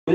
Am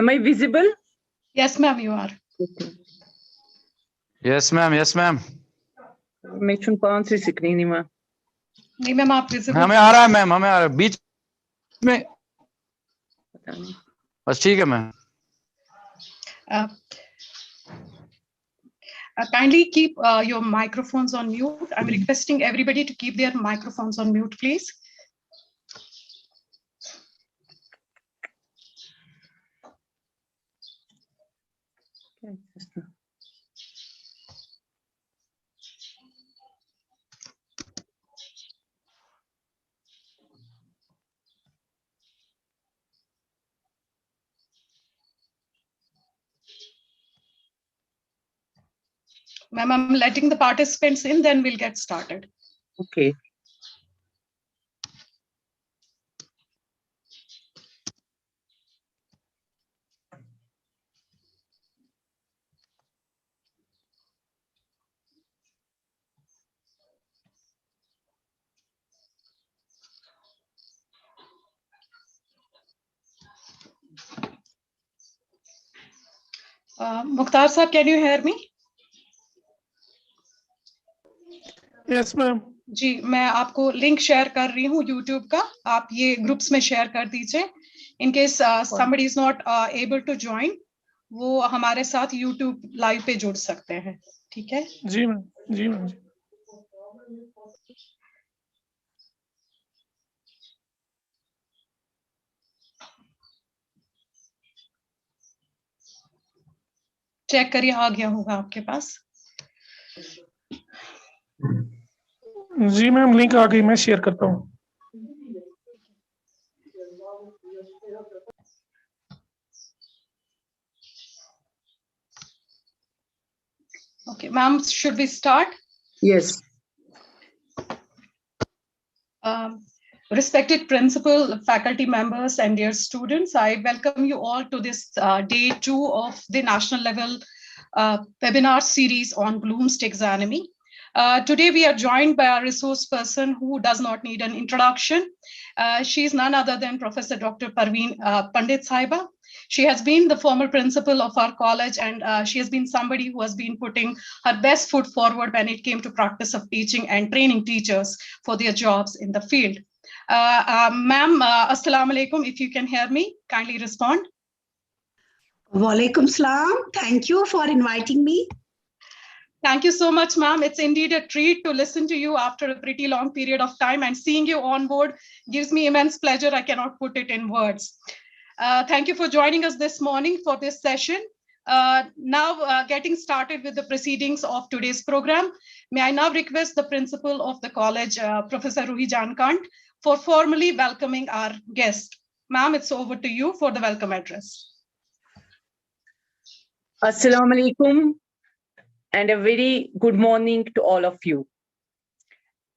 I visible? Yes, ma'am, you are. Okay. Yes, ma'am. Yes, ma'am. मैं चुन 5 से screen ही में नहीं मैम, आप visible. हमें आ रहा है मैम, हमें आ रहा है बीच में। पता नहीं। बस ठीक है ma'am. Kindly keep your microphones on mute. I'm requesting everybody to keep their microphones on mute, please. Ma'am, I'm letting the participants in, then we'll get started. Okay. Mukhtar sir, can you hear me? Yes, ma'am. जी, मैं आपको link share कर रही हूँ YouTube का, आप ये groups में share कर दीजिए. In case somebody is not able to join, वो हमारे साथ YouTube लाइव पे जुड़ सकते हैं. ठीक है? जी मैम, जी मैम. चेक करिए, आ गया होगा आपके पास. जी मैम, लिंक आ गई, मैं शेयर करता हूँ. Okay, ma'am, should we start? Yes. Respected principal, faculty members, and dear students, I welcome you all to this day 2 of the national level webinar series on Bloom's taxonomy. Today we are joined by a resource person who does not need an introduction. She is none other than Prof.Dr.Parveen Pandit Sahiba. She has been the former principal of our college, and she has been somebody who has been putting her best foot forward when it came to practice of teaching and training teachers for their jobs in the field. Ma'am, assalamu alaikum. If you can hear me, kindly respond. Walaikum salam. Thank you for inviting me. Thank you so much, ma'am. It's indeed a treat to listen to you after a pretty long period of time, and seeing you on board gives me immense pleasure. I cannot put it in words. Thank you for joining us this morning for this session. Now, getting started with the proceedings of today's program, may I now request the principal of the college, Professor Ruhi Jankant, for formally welcoming our guest. Ma'am, it's over to you for the welcome address. Assalamu alaikum and a very good morning to all of you.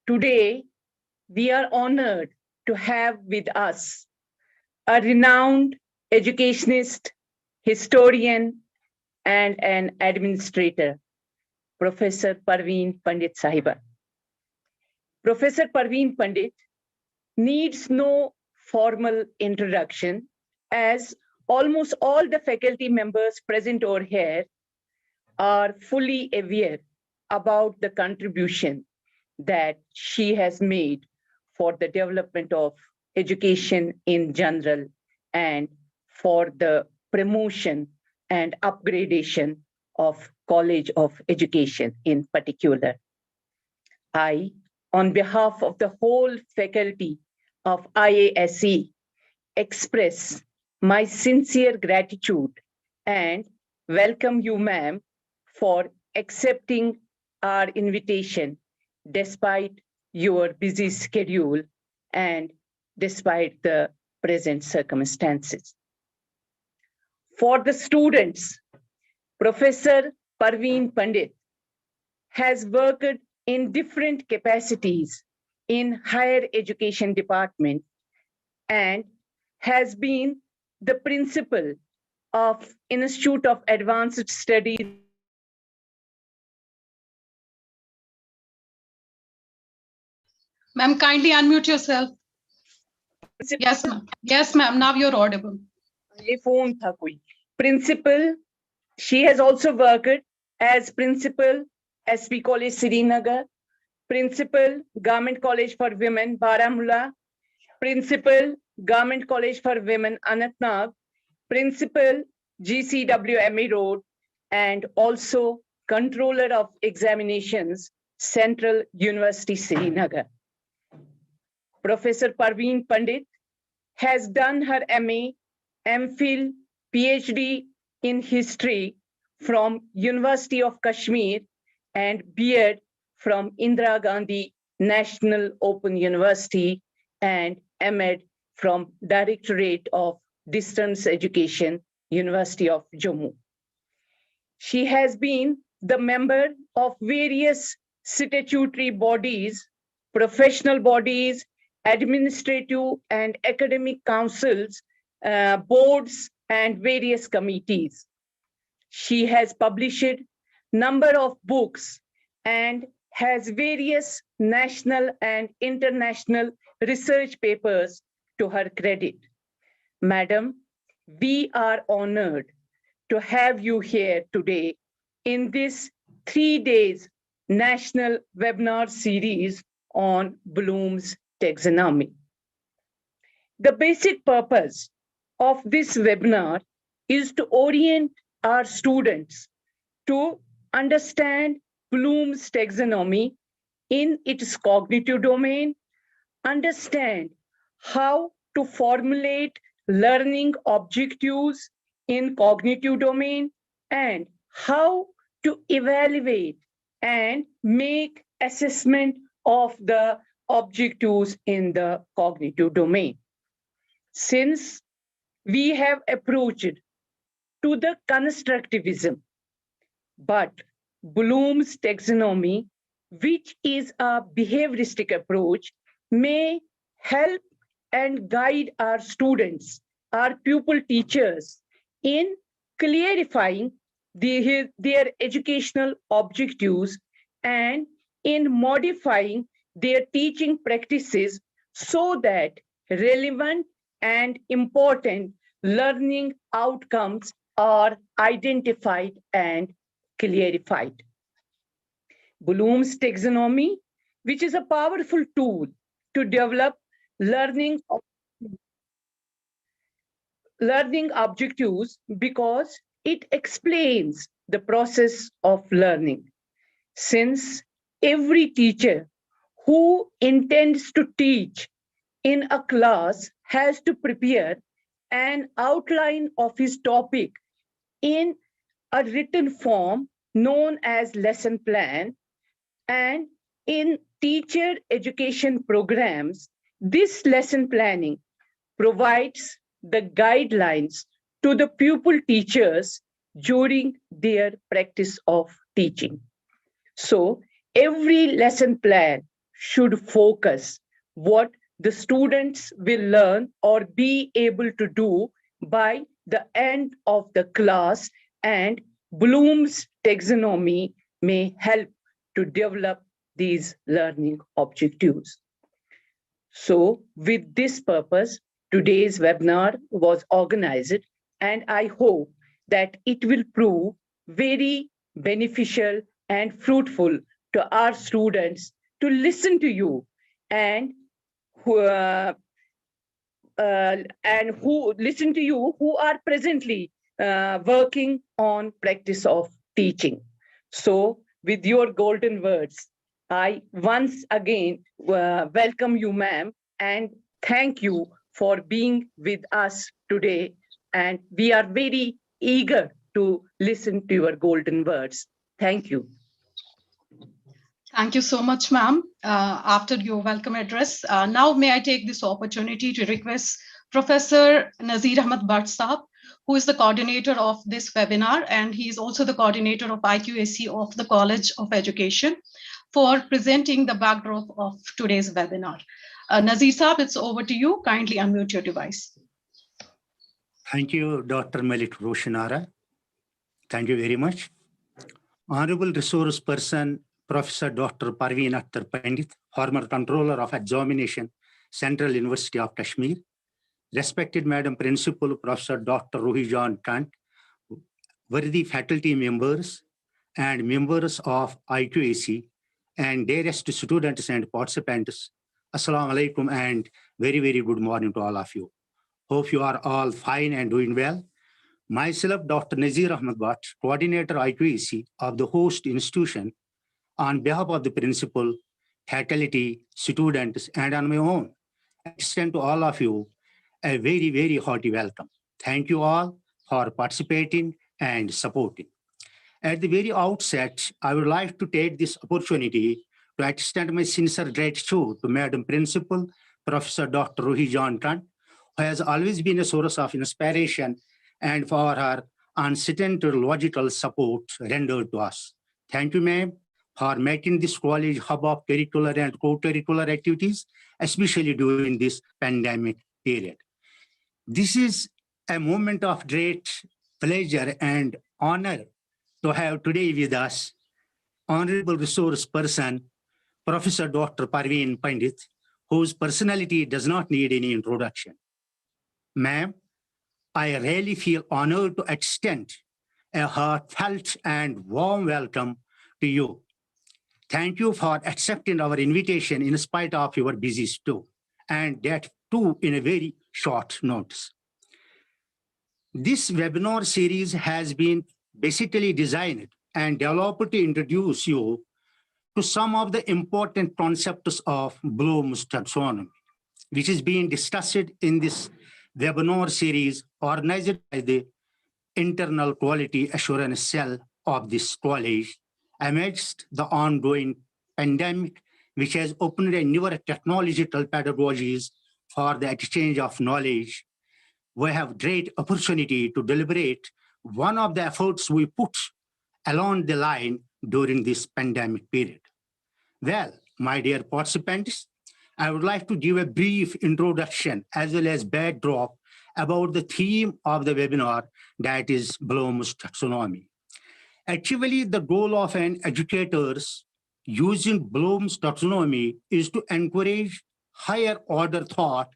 Today, we are honored to have with us a renowned educationist, historian, and an administrator, Professor Parveen Pandit Sahiba. Professor Parveen Pandit needs no formal introduction, as almost all the faculty members present over here are fully aware about the contribution that she has made for the development of education in general and for the promotion and upgradation of College of Education in particular. I, on behalf of the whole faculty of IASE, express my sincere gratitude and welcome you, ma'am, for accepting our invitation despite your busy schedule and despite the present circumstances. For the students, Professor Parveen Pandit has worked in different capacities in higher education department and has been the principal of Institute of Advanced Studies. Ma'am, kindly unmute yourself. Yes, ma'am. Yes, ma'am. Now you're audible. ये phone था कोई. Principal, she has also worked as principal SP College Srinagar, principal Government College for Women Baramulla, principal Government College for Women Anantnag, principal GCWME Road, and also controller of examinations, Central University Srinagar. Professor Parveen Pandit has done her MA, MPhil, PhD in history from University of Kashmir and B.Ed from Indira Gandhi National Open University and M.Ed from Directorate of Distance Education, University of Jammu. She has been the member of various statutory bodies, professional bodies, administrative and academic councils, boards, and various committees. She has published number of books and has various national and international research papers to her credit. Madam, we are honored to have you here today in this 3 days national webinar series on Bloom's taxonomy. The basic purpose of this webinar is to orient our students to understand Bloom's taxonomy in its cognitive domain, understand how to formulate learning objectives in cognitive domain, and how to evaluate and make assessment of the objectives in the cognitive domain. Since we have approached to the constructivism, but Bloom's taxonomy, which is a behavioristic approach, may help and guide our students, our pupil teachers in clarifying their educational objectives and in modifying their teaching practices so that relevant and important learning outcomes are identified and clarified. Bloom's taxonomy, which is a powerful tool to develop learning objectives because it explains the process of learning. Since every teacher who intends to teach in a class has to prepare an outline of his topic in a written form known as lesson plan, and in teacher education programs, this lesson planning provides the guidelines to the pupil teachers during their practice of teaching. So every lesson plan should focus what the students will learn or be able to do by the end of the class, and Bloom's taxonomy may help to develop these learning objectives. So with this purpose, today's webinar was organized, and I hope that it will prove very beneficial and fruitful to our students to listen to you and who, who listen to you who are presently working on practice of teaching. So with your golden words, I once again welcome you, ma'am, and thank you for being with us today. And we are very eager to listen to your golden words. Thank you. Thank you so much, ma'am. After your welcome address, now may I take this opportunity to request Professor Nazir Ahmad Bhatt Saab, who is the coordinator of this webinar, and he is also the coordinator of IQAC of the College of Education, for presenting the backdrop of today's webinar. Nazir Saab, it's over to you. Kindly unmute your device. Thank you, Dr. Malik Roshanara. Thank you very much. Honorable Resource Person, Professor Dr. Parveen Pandit, former Controller of Examination, Central University of Kashmir. Respected Madam Principal, Professor Dr. Rohijan Kant, worthy faculty members and members of IQAC, and dearest students and participants, Assalamu alaikum and very, very good morning to all of you. Hope you are all fine and doing well. Myself, Dr. Nazir Ahmad Bhatt, Coordinator IQAC of the host institution, on behalf of the principal, faculty, students, and on my own, I extend to all of you a very, very hearty welcome. Thank you all for participating and supporting. At the very outset, I would like to take this opportunity to extend my sincere gratitude to Madam Principal, Professor Dr. Rohijan Kant, who has always been a source of inspiration and for her unstinted logical support rendered to us. Thank you, ma'am, for making this college hub of curricular and co-curricular activities, especially during this pandemic period. This is a moment of great pleasure and honor to have today with us Honorable Resource Person, Professor Dr. Parveen Pandit, whose personality does not need any introduction. Ma'am, I really feel honored to extend a heartfelt and warm welcome to you. Thank you for accepting our invitation in spite of your busy schedule, and that too in a very short notice. This webinar series has been basically designed and developed to introduce you to some of the important concepts of Bloom's taxonomy, which is being discussed in this webinar series organized by the Internal Quality Assurance Cell of this college amidst the ongoing pandemic, which has opened a newer technological pedagogies for the exchange of knowledge. We have great opportunity to deliberate one of the efforts we put along the line during this pandemic period. Well, my dear participants, I would like to give a brief introduction as well as backdrop about the theme of the webinar, that is Bloom's taxonomy. Actually, the goal of an educators using Bloom's taxonomy is to encourage higher order thought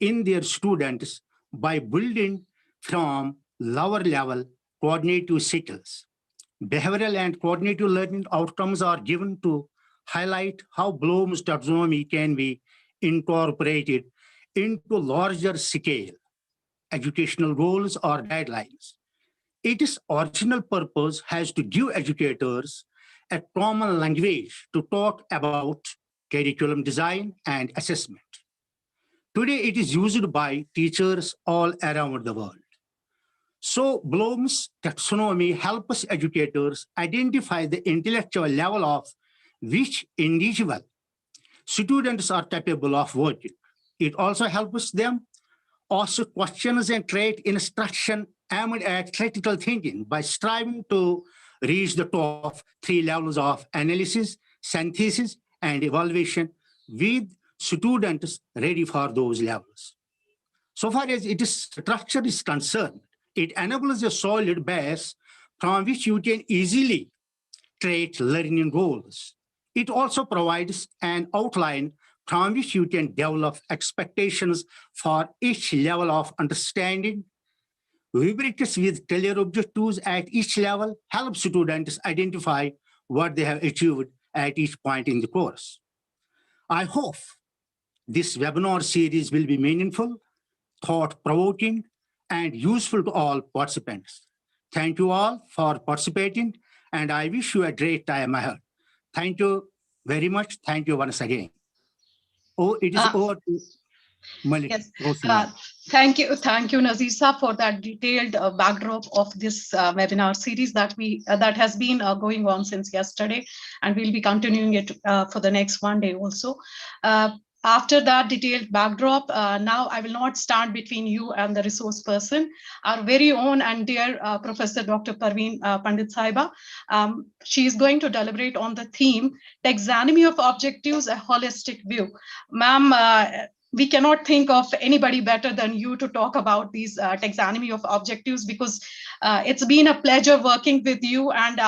in their students by building from lower level cognitive skills. Behavioral and cognitive learning outcomes are given to highlight how Bloom's taxonomy can be incorporated into larger scale educational goals or guidelines. Its original purpose has to give educators a common language to talk about curriculum design and assessment. Today, it is used by teachers all around the world. So Bloom's taxonomy helps educators identify the intellectual level of which individual students are capable of working. It also helps them ask questions and create instruction aimed at critical thinking by striving to reach the top of 3 levels of analysis, synthesis, and evaluation with students ready for those levels. So far as its structure is concerned, it enables a solid base from which you can easily create learning goals. It also provides an outline from which you can develop expectations for each level of understanding Rubrics with clear objectives at each level help students identify what they have achieved at each point in the course. I hope this webinar series will be meaningful, thought-provoking, and useful to all participants. Thank you all for participating, and I wish you a great time ahead. Thank you very much. Thank you once again. Oh, it is over to Malik. Yes. Roshan. Thank you, Nazisa, for that detailed backdrop of this webinar series that has been going on since yesterday, and we'll be continuing it for the next one day also. After that detailed backdrop, now I will not stand between you and the resource person, our very own and dear Professor Dr. Parveen Pandit Sahiba. She is going to deliberate on the theme, Taxonomy of Objectives, a Holistic View. Ma'am, we cannot think of anybody better than you to talk about these taxonomy of objectives, because it's been a pleasure working with you, and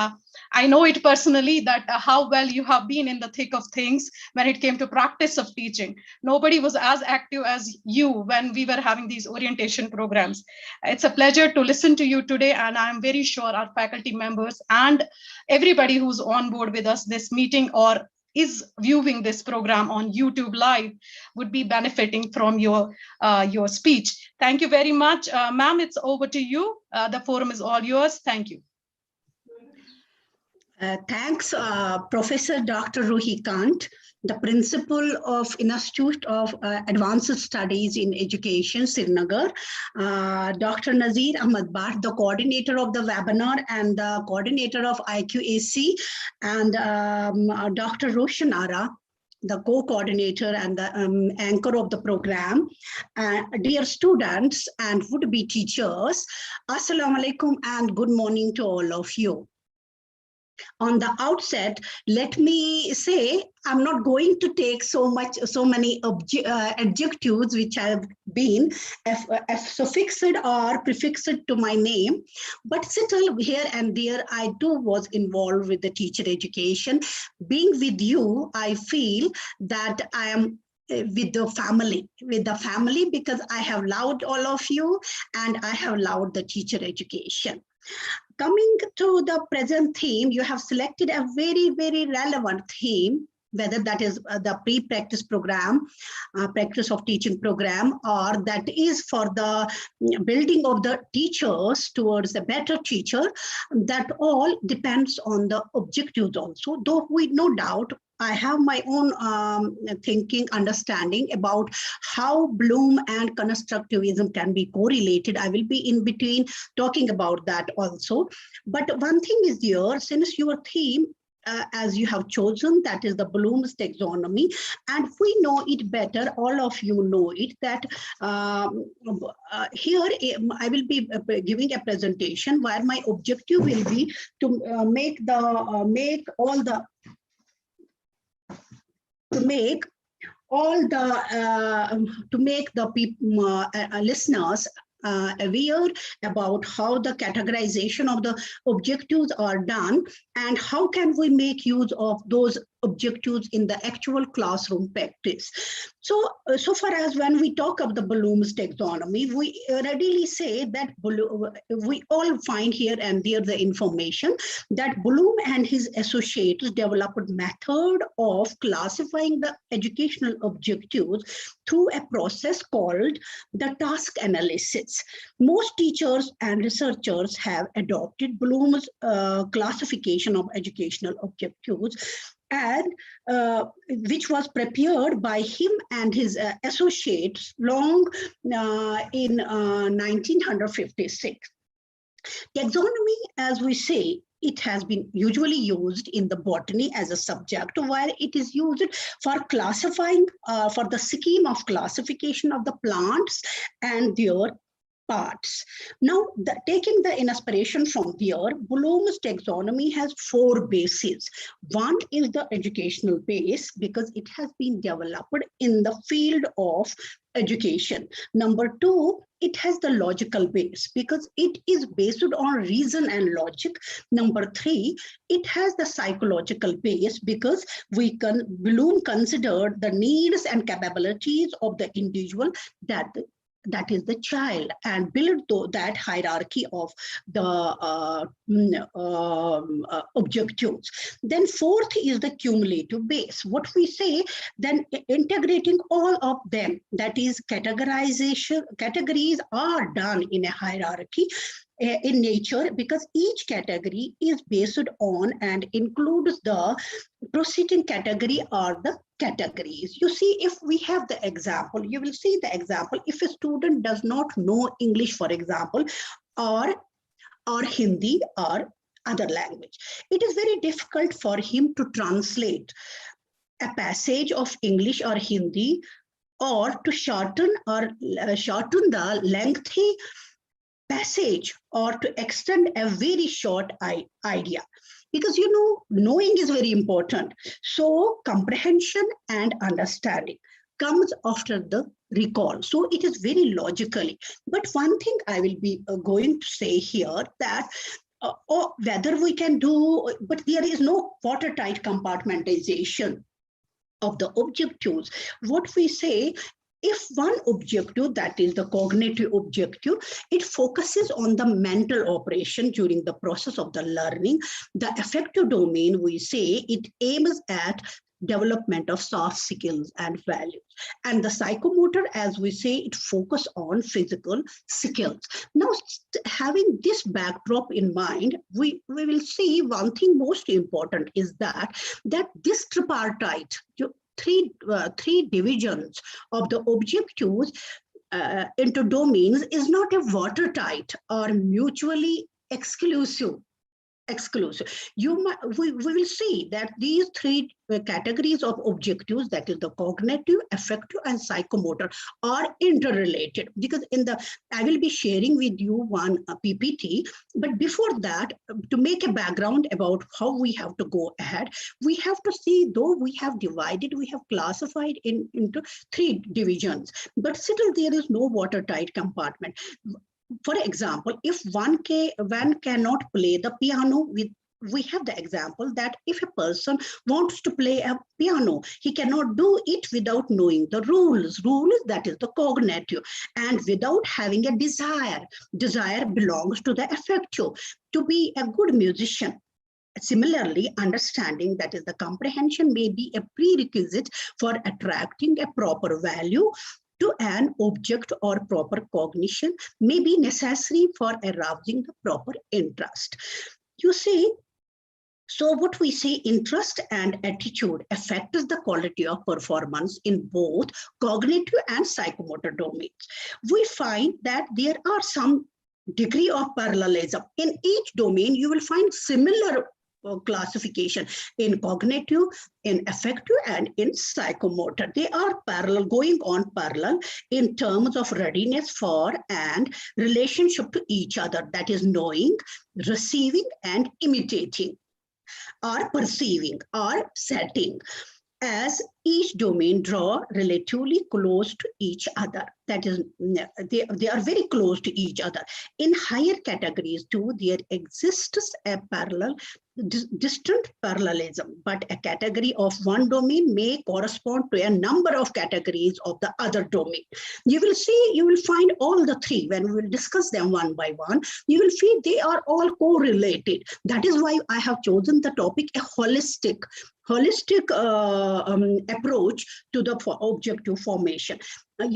I know it personally that how well you have been in the thick of things when it came to practice of teaching. Nobody was as active as you when we were having these orientation programs. It's a pleasure to listen to you today, and I'm very sure our faculty members and everybody who's on board with us this meeting or is viewing this program on YouTube Live would be benefiting from your speech. Thank you very much. Ma'am, it's over to you. The forum is all yours. Thank you. Thanks, Professor Dr. Ruhi Kant, the principal of Institute of Advanced Studies in Education, Srinagar, Dr. Nazir Ahmad Bhatt, the coordinator of the webinar and the coordinator of IQAC, and Dr. Roshan Ara, the co-coordinator and the anchor of the program. Dear students and would-be teachers, Assalamu alaikum and good morning to all of you. On the outset, let me say I'm not going to take so many adjectives which have been suffixed or prefixed to my name, but still here and there I too was involved with the teacher education. Being with you, I feel that I am with the family because I have loved all of you and I have loved the teacher education. Coming to the present theme, you have selected a very, very relevant theme, whether that is the pre-practice program, practice of teaching program, or that is for the building of the teachers towards a better teacher. That all depends on the objectives also, though with no doubt I have my own thinking, understanding about how Bloom and constructivism can be correlated. I will be in between talking about that also. But one thing is here, since your theme, as you have chosen, that is the Bloom's taxonomy, and we know it better, all of you know it, that here I will be giving a presentation where my objective will be to make all the listeners aware about how the categorization of the objectives are done and how can we make use of those objectives in the actual classroom practice. So far as when we talk of the Bloom's taxonomy, we readily say that we all find here and there the information that Bloom and his associates developed method of classifying the educational objectives through a process called the task analysis. Most teachers and researchers have adopted Bloom's classification of educational objectives, and which was prepared by him and his associates long in 1956. Taxonomy, as we say, it has been usually used in the botany as a subject, where it is used for classifying, for the scheme of classification of the plants and their parts. Now, taking the inspiration from there, Bloom's taxonomy has 4 bases. One is the educational base because it has been developed in the field of education. Number 2, it has the logical base because it is based on reason and logic. Number 3, it has the psychological base because Bloom considered the needs and capabilities of the individual that that is the child, and build that hierarchy of the objectives. Then fourth is the cumulative base. What we say, then integrating all of them, that is categorization. Categories are done in a hierarchy in nature, because each category is based on and includes the preceding category or the categories. You see, if we have the example, you will see the example. If a student does not know English, for example, or Hindi or other language, it is very difficult for him to translate a passage of English or Hindi, or to shorten the lengthy passage, or to extend a very short idea, because knowing is very important. So comprehension and understanding comes after the recall. So it is very logically. But one thing I will be going to say here, that whether we can do, but there is no watertight compartmentalization of the objectives. What we say, if one objective, that is the cognitive objective, it focuses on the mental operation during the process of the learning. The affective domain, we say, it aims at development of soft skills and values. And the psychomotor, as we say, it focuses on physical skills. Now, having this backdrop in mind, we will see one thing most important is that this tripartite, three divisions of the objectives into domains is not a watertight or mutually exclusive. We will see that these three categories of objectives, that is the cognitive, affective, and psychomotor, are interrelated. Because I will be sharing with you one PPT, but before that, to make a background about how we have to go ahead, we have to see, though we have classified into three divisions, but still there is no watertight compartment. For example, if one cannot play the piano, we have the example that if a person wants to play a piano, he cannot do it without knowing the rules. That is the cognitive, and without having a desire. Desire belongs to the affective, to be a good musician. Similarly, understanding, that is the comprehension, may be a prerequisite for attracting a proper value to an object, or proper cognition may be necessary for arousing the proper interest. You see, so what we say, interest and attitude affects the quality of performance in both cognitive and psychomotor domains. We find that there are some degree of parallelism. In each domain, you will find similar classification in cognitive, in affective, and in psychomotor. They are going on parallel in terms of readiness for and relationship to each other, that is knowing, receiving, and imitating, or perceiving, or setting, as each domain draw relatively close to each other. That is, they are very close to each other. In higher categories too, there exists a distant parallelism, but a category of one domain may correspond to a number of categories of the other domain. You will find all the three. When we will discuss them one by one, you will see they are all correlated. That is why I have chosen the topic a holistic approach to the objective formation. This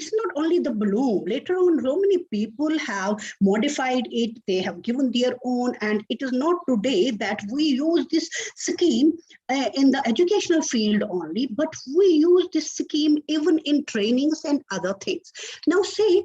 is not only the Bloom. Later on, so many people have modified it. They have given their own, and it is not today that we use this scheme in the educational field only, but we use this scheme even in trainings and other things. Now, see,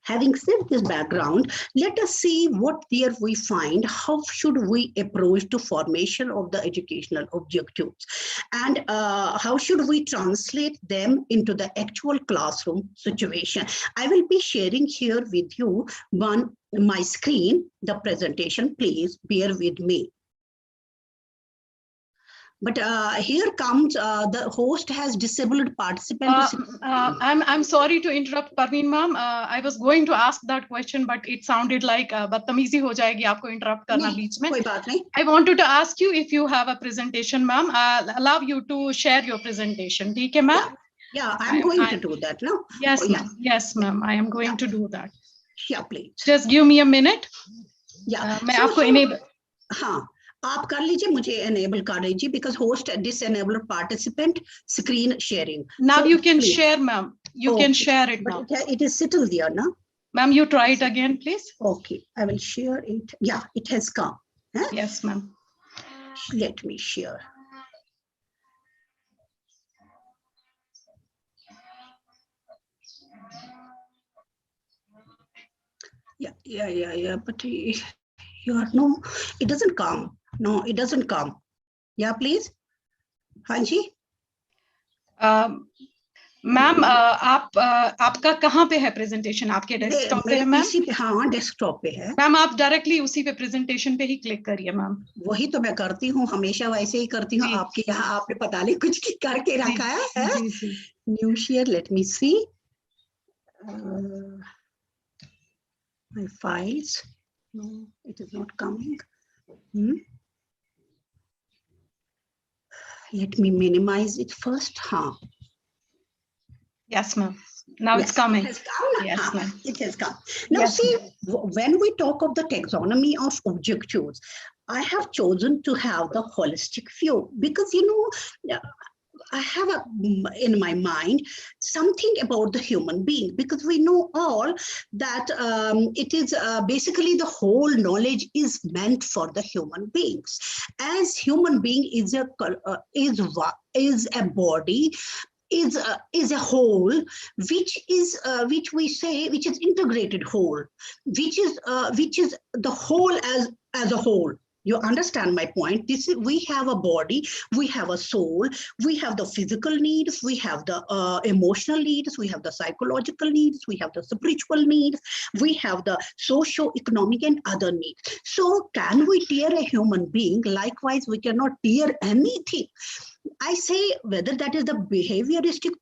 having said this background, let us see what there we find. How should we approach to formation of the educational objectives, and how should we translate them into the actual classroom situation? I will be sharing here with you my screen, the presentation. Please bear with me. But here comes the host has disabled participants. I'm sorry to interrupt, Parveen ma'am. I was going to ask that question, but it sounded like बदतमीजी हो जाएगी आपको interrupt करना बीच में. कोई बात नहीं. I wanted to ask you if you have a presentation, ma'am. I'll allow you to share your presentation. ठीक है, ma'am? Yeah, I'm going to do that now. Yes, Oh, yeah. ma'am. Yes, ma'am. I am going to do that. Yeah, please. Just give me a minute. Yeah. मैं आपको enable. हाँ, आप कर लीजिए, मुझे enable कर लीजिए because host disenable participant screen sharing. Now So, you can please. share, ma'am. You can share it now. But it is settled there, no? Ma'am, you try it again, please. Okay, I will share it. Yeah, it has come. Huh? Yes, ma'am. Let me share. Yeah. But you are no, it doesn't come. No, it doesn't come. Yeah, please. Hanji. Ma'am आपका कहाँ पे है presentation? आपके desktop पे है ma'am? PC पे, हाँ desktop पे है मैम। आप डायरेक्टली उसी पे प्रेजेंटेशन पे ही क्लिक करिए मैम। वही तो मैं करती हूँ, हमेशा वैसे ही करती हूँ। आपके यहाँ आपने पता नहीं कुछ करके रखा है। New share, let me see my files. No, it is not coming. Let me minimize it first. Huh. Yes, ma'am. Now it's coming. It has come. Yes, ma'am. It has come. Now, yes, see, when we talk of the taxonomy of objectives, I have chosen to have the holistic view because, you know, I have in my mind something about the human being, because we know all that it is basically the whole knowledge is meant for the human beings. As human being is a body, is a whole, which we say which is integrated whole, which is the whole as a whole. You understand my point? This is, we have a body, we have a soul, we have the physical needs, we have the emotional needs, we have the psychological needs, we have the spiritual needs, we have the socio-economic and other needs. So can we tear a human being? Likewise, we cannot tear anything. I say whether that is the behavioristic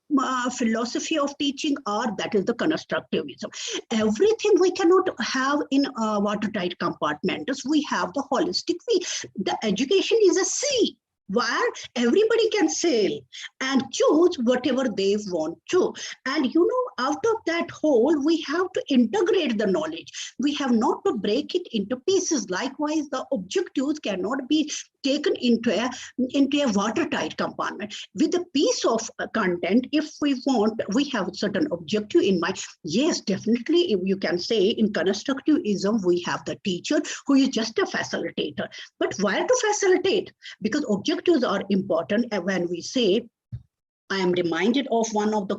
philosophy of teaching or that is the constructivism. Everything we cannot have in watertight compartments. We have the holistic way. The education is a sea where everybody can sail and choose whatever they want to. And you know, out of that whole, we have to integrate the knowledge. We have not to break it into pieces. Likewise, the objectives cannot be taken into a watertight compartment. With a piece of content, if we want, we have a certain objective in mind. Yes, definitely, if you can say in constructivism, we have the teacher who is just a facilitator. But why to facilitate? Because objectives are important. And when we say, I am reminded of one of the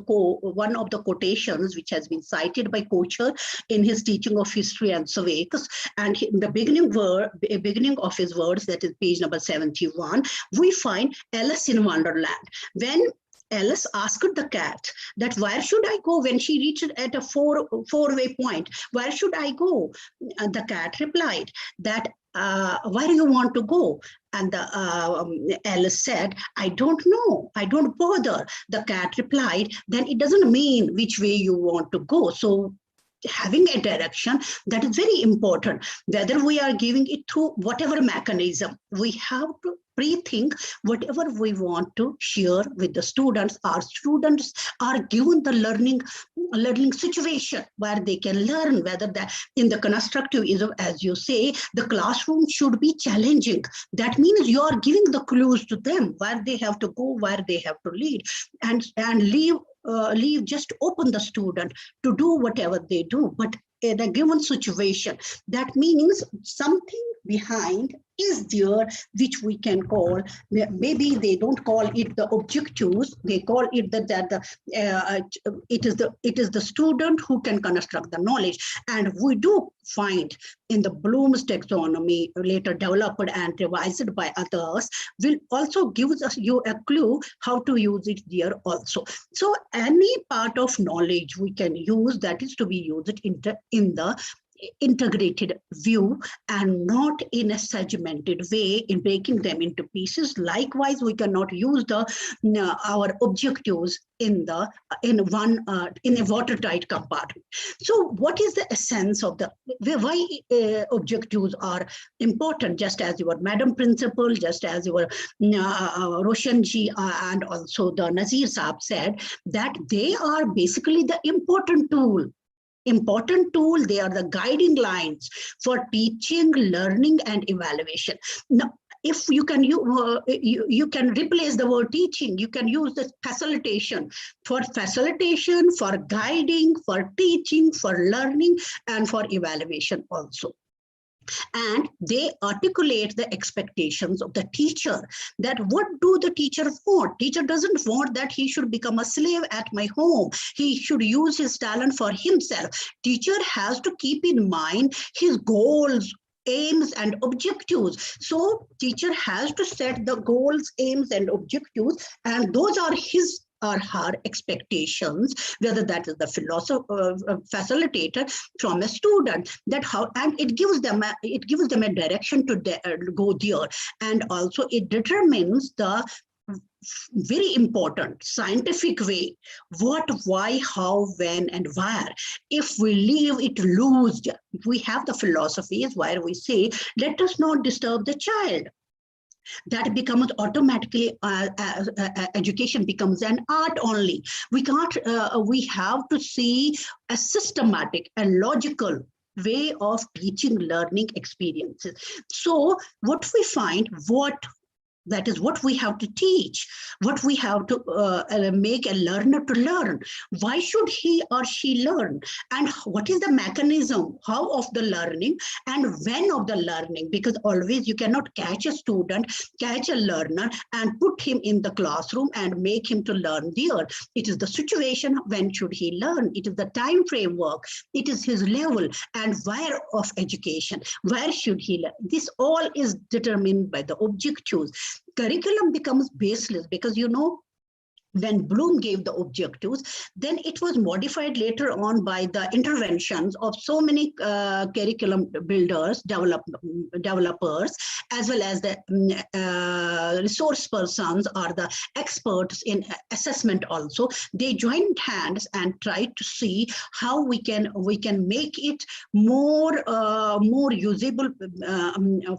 quotations which has been cited by Kocher in his teaching of history and civics. And in the beginning of his words, that is page number 71, we find Alice in Wonderland. When Alice asked the cat that where should I go when she reached at a four-way point? Where should I go? And the cat replied that where do you want to go? And Alice said, I don't know. I don't bother. The cat replied, then it doesn't mean which way you want to go. So having a direction, that is very important. Whether we are giving it through whatever mechanism, we have to pre-think whatever we want to share with the students. Our students are given the learning situation where they can learn, whether that in the constructivism, as you say, the classroom should be challenging. That means you are giving the clues to them where they have to go, where they have to lead, and leave just open the student to do whatever they do. But in a given situation, that means something behind is there, which we can call, maybe they don't call it the objectives, they call it it is the student who can construct the knowledge. And we do find in the Bloom's taxonomy, later developed and revised by others, will also give us you a clue how to use it there also. So any part of knowledge we can use that is to be used in the integrated view and not in a segmented way in breaking them into pieces. Likewise, we cannot use our objectives in a watertight compartment. So what is the essence of why objectives are important? Just as your Madam Principal, just as your Roshan ji and also the Nazir Saab said, that they are basically the important tool. They are the guiding lines for teaching, learning, and evaluation. Now, if you can you can replace the word teaching, you can use the facilitation, for guiding, for teaching, for learning, and for evaluation also. And they articulate the expectations of the teacher, that what do the teacher want? Teacher doesn't want that he should become a slave at my home. He should use his talent for himself. Teacher has to keep in mind his goals, aims, and objectives. So teacher has to set the goals, aims, and objectives, and those are his or her expectations, whether that is the facilitator from a student, that how, and it gives them a direction to go there, and also it determines the very important scientific way, what, why, how, when, and where. If we leave it loose, we have the philosophies where we say, let us not disturb the child. That becomes automatically education becomes an art only. We can't. We have to see a systematic and logical way of teaching, learning experiences. So what we find, that is what we have to teach, what we have to make a learner to learn. Why should he or she learn? And what is the mechanism, how of the learning and when of the learning? Because always you cannot catch a student, catch a learner and put him in the classroom and make him to learn there. It is the situation, when should he learn? It is the time framework, it is his level and where of education, where should he learn? This all is determined by the objectives. Curriculum becomes baseless because, you know, when Bloom gave the objectives, then it was modified later on by the interventions of so many curriculum builders, developers, as well as the resource persons or the experts in assessment also. They joined hands and tried to see how we can make it more usable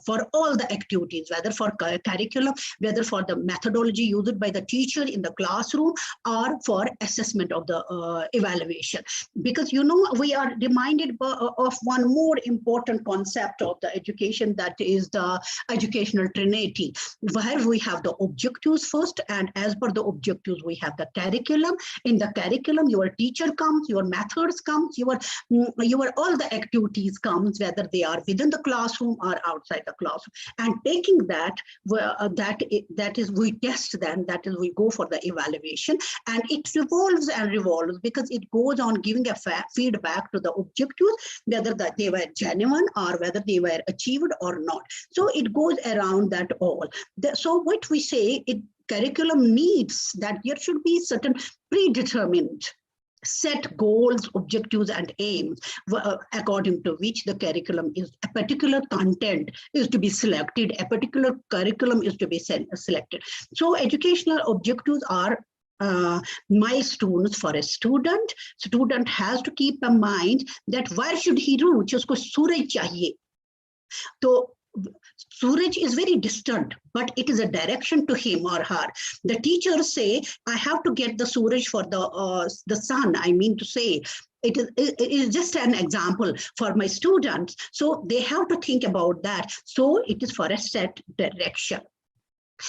for all the activities, whether for curriculum, whether for the methodology used by the teacher in the classroom, or for assessment of the evaluation. Because, you know, we are reminded of one more important concept of the education, that is the educational trinity, where we have the objectives first, and as per the objectives we have the curriculum. In the curriculum, your teacher comes, your methods comes, your all the activities comes, whether they are within the classroom or outside the classroom. And taking that, that is we test them, that is we go for the evaluation, and it revolves and revolves because it goes on giving a feedback to the objectives, whether that they were genuine or whether they were achieved or not. So it goes around that all. So what we say, curriculum needs that there should be certain predetermined set goals, objectives, and aims, according to which the curriculum is, a particular content is to be selected, a particular curriculum is to be selected. So educational objectives are milestones for a student. Student has to keep in mind that where should he reach? Usko suraj chahiye. So Suraj is very distant, but it is a direction to him or her. The teachers say, I have to get the Suraj for the sun. I mean to say, it is just an example for my students. So they have to think about that. So it is for a set direction.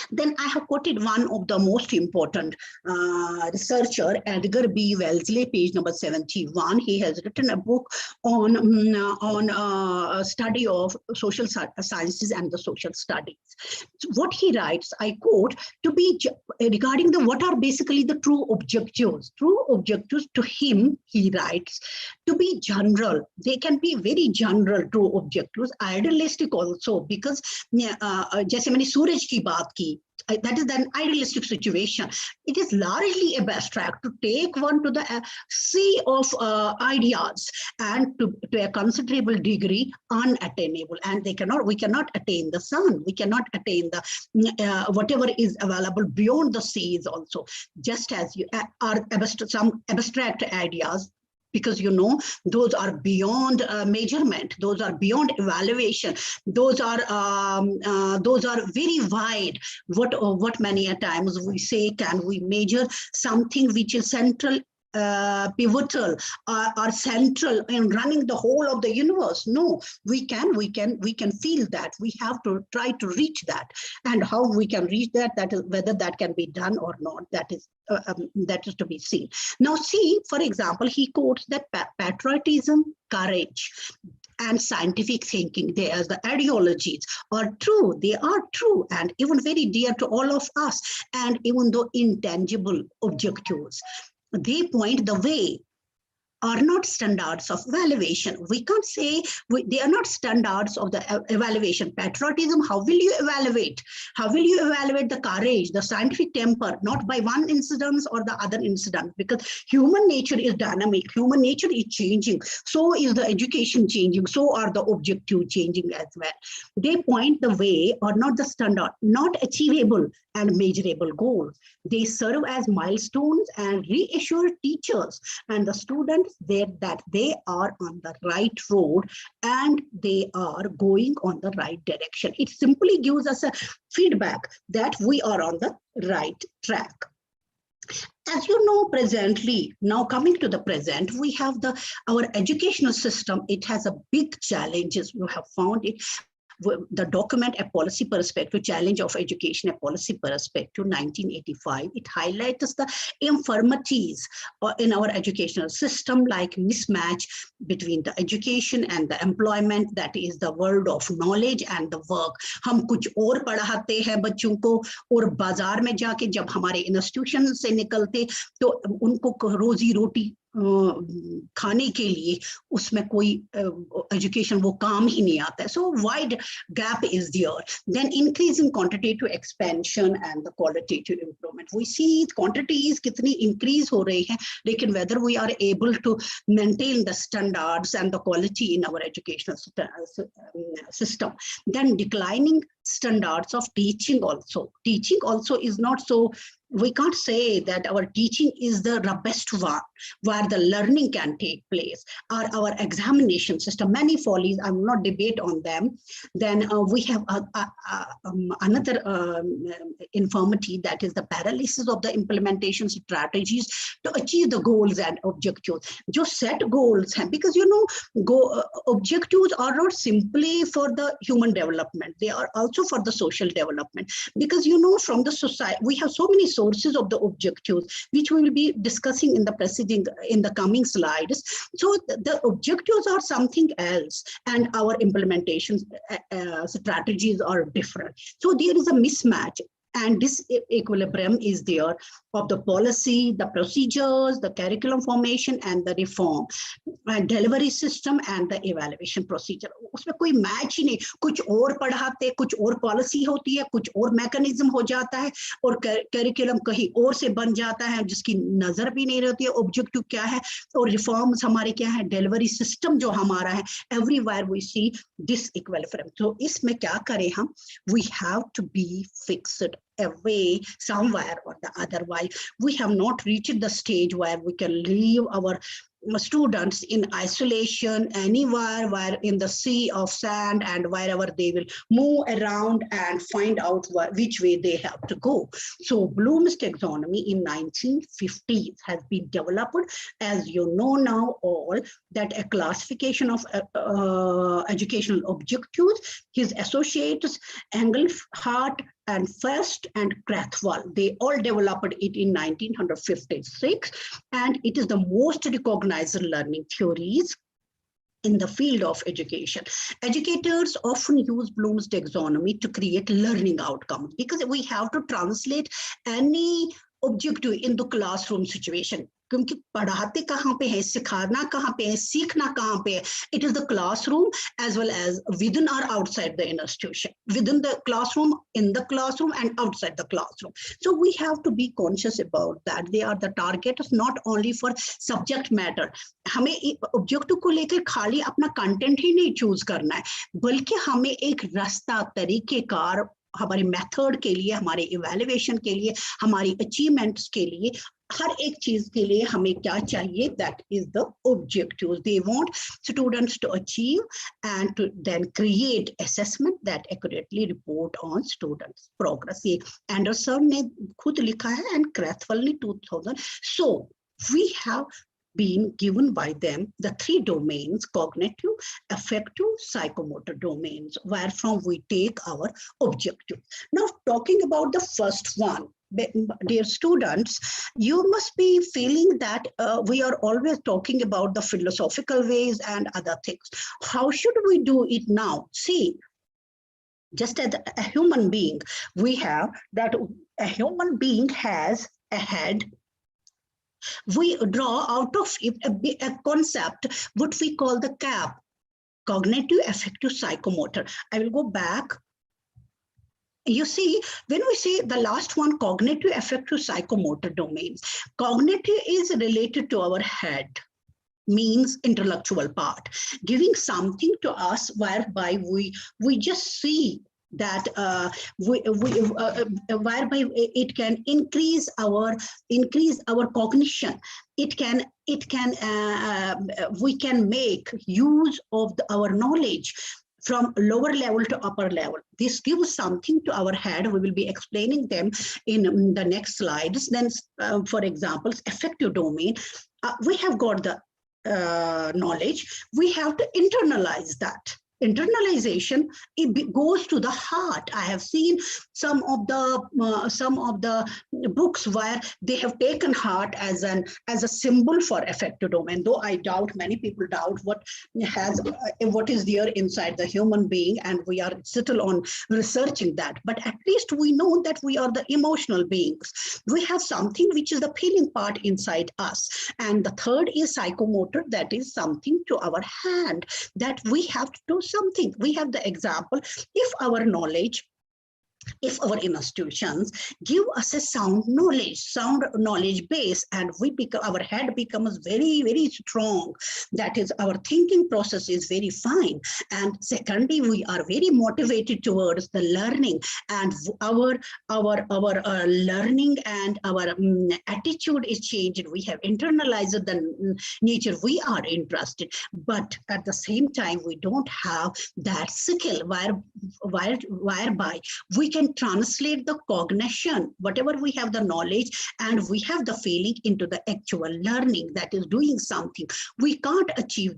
Then I have quoted one of the most important researcher, Edgar B. Wellesley, page number 71. He has written a book on study of social sciences and the social studies. So what he writes, I quote, regarding what are basically the true objectives. True objectives to him, he writes, to be general. They can be very general true objectives, idealistic also, because जैसे मैंने सूरज की बात की, that is an idealistic situation. It is largely abstract to take one to the sea of ideas, and to a considerable degree unattainable. And we cannot attain the sun. We cannot attain the whatever is available beyond the seas also. Just as you are some abstract ideas, because those are beyond measurement, those are beyond evaluation, those are very wide. What many a times we say, can we measure something which is central, pivotal, or central in running the whole of the universe? No, we can feel that. We have to try to reach that, and how we can reach that, that is whether that can be done or not, that is to be seen. Now see, for example, he quotes that patriotism, courage, and scientific thinking, they as the ideologies are true. They are true, and even very dear to all of us, and even though intangible objectives, they point the way, are not standards of evaluation. We can't say they are not standards of the evaluation. Patriotism, how will you evaluate? How will you evaluate the courage, the scientific temper, not by one incident or the other incident? Because human nature is dynamic, human nature is changing. So is the education changing, so are the objectives changing as well. They point the way, or not the standard, not achievable and measurable goals. They serve as milestones and reassure teachers and the students that they are on the right road and they are going on the right direction. It simply gives us a feedback that we are on the right track. As you know, presently, now coming to the present, we have our educational system. It has a big challenges. You have found it. The document, A Policy Perspective, Challenge of Education, A Policy Perspective, 1985, it highlights the infirmities in our educational system, like mismatch between the education and the employment, that is the world of knowledge and the work. हम कुछ और पढ़ाते हैं बच्चों को, और बाजार में जाके जब हमारे इंस्टीट्यूशन से निकलते तो उनको रोजी रोटी खाने के लिए उसमें कोई एजुकेशन वो काम ही नहीं आता है. So wide gap is there. Then increasing quantitative expansion and the qualitative improvement. We see quantities कितनी increase हो रही हैं, लेकिन whether we are able to maintain the standards and the quality in our educational system. Then declining standards of teaching also. Teaching also is not so, we can't say that our teaching is the best one where the learning can take place, or our examination system, many follies. I will not debate on them. Then we have another infirmity, that is the paralysis of the implementation strategies to achieve the goals and objectives. Just set goals, because objectives are not simply for the human development, they are also for the social development. Because from the society, we have so many sources of the objectives, which we will be discussing in the coming slides. So the objectives are something else, and our implementation strategies are different. So there is a mismatch, and this equilibrium is there of the policy, the procedures, the curriculum formation, and the reform, and delivery system, and the evaluation procedure. उसमें कोई match ही नहीं, कुछ और पढ़ाते, कुछ और policy होती है, कुछ और मैकेनिज्म हो जाता है, और करिकुलम कहीं और से बन जाता है जिसकी नजर भी नहीं रहती है ऑब्जेक्टिव क्या है, और रिफॉर्म्स हमारे क्या है, डिलीवरी सिस्टम जो हमारा है, everywhere we see this equilibrium. तो इसमें क्या करें हम? We have to be fixed away somewhere or the other. While we have not reached the stage where we can leave our students in isolation anywhere, where in the sea of sand, and wherever they will move around and find out which way they have to go. So Bloom's taxonomy in 1950s has been developed, as you know now all, that a classification of educational objectives. His associates Engelhardt and First and Krathwohl, they all developed it in 1956, and it is the most recognized learning theories in the field of education. Educators often use Bloom's taxonomy to create learning outcomes, because we have to translate any objective in the classroom situation. क्योंकि पढ़ाते कहाँ पे है, सिखाना कहाँ पे है, सीखना कहाँ पे है. It is the classroom as well as within or outside the institution, within the classroom, in the classroom, and outside the classroom. So we have to be conscious about that. They are the targets not only for subject matter. हमें objective को लेकर खाली अपना content ही नहीं choose करना है, बल्कि हमें एक रास्ता, तरीकेकार, हमारी मेथड के लिए, हमारे इवैल्यूएशन के लिए, हमारी अचीवमेंट्स के लिए, हर एक चीज के लिए हमें क्या चाहिए, that is the objectives. They want students to achieve and to then create assessment that accurately report on students progress. ये एंडरसन ने खुद लिखा है and Krathwell ने 2000. So we have been given by them the 3 domains: cognitive, affective, psychomotor domains, where from we take our objective. Now, talking about the first one, dear students, you must be feeling that we are always talking about the philosophical ways and other things. How should we do it now? See, just as a human being, we have that a human being has a head. We draw out of it a concept, what we call the CAP, cognitive, affective, psychomotor. I will go back. You see, when we say the last one, cognitive, affective, psychomotor domains, cognitive is related to our head, means intellectual part, giving something to us whereby we just see that whereby it can increase our cognition. It can we can make use of our knowledge from lower level to upper level. This gives something to our head. We will be explaining them in the next slides. Then, for example, affective domain. We have got the knowledge. We have to internalize that. Internalization, it goes to the heart. I have seen some of the books where they have taken heart as a symbol for affective domain. Though I doubt, many people doubt what is there inside the human being, and we are still on researching that. But at least we know that we are the emotional beings. We have something which is the feeling part inside us. And the third is psychomotor, that is something to our hand that we have to do something. We have the example, if our knowledge, if our institutions give us a sound knowledge base, and our head becomes very, very strong, that is, our thinking process is very fine. And secondly, we are very motivated towards the learning, and our learning and our attitude is changed. We have internalized the nature we are interested, but at the same time, we don't have that skill whereby we can translate the cognition, whatever we have the knowledge and we have the feeling, into the actual learning, that is doing something. We can't achieve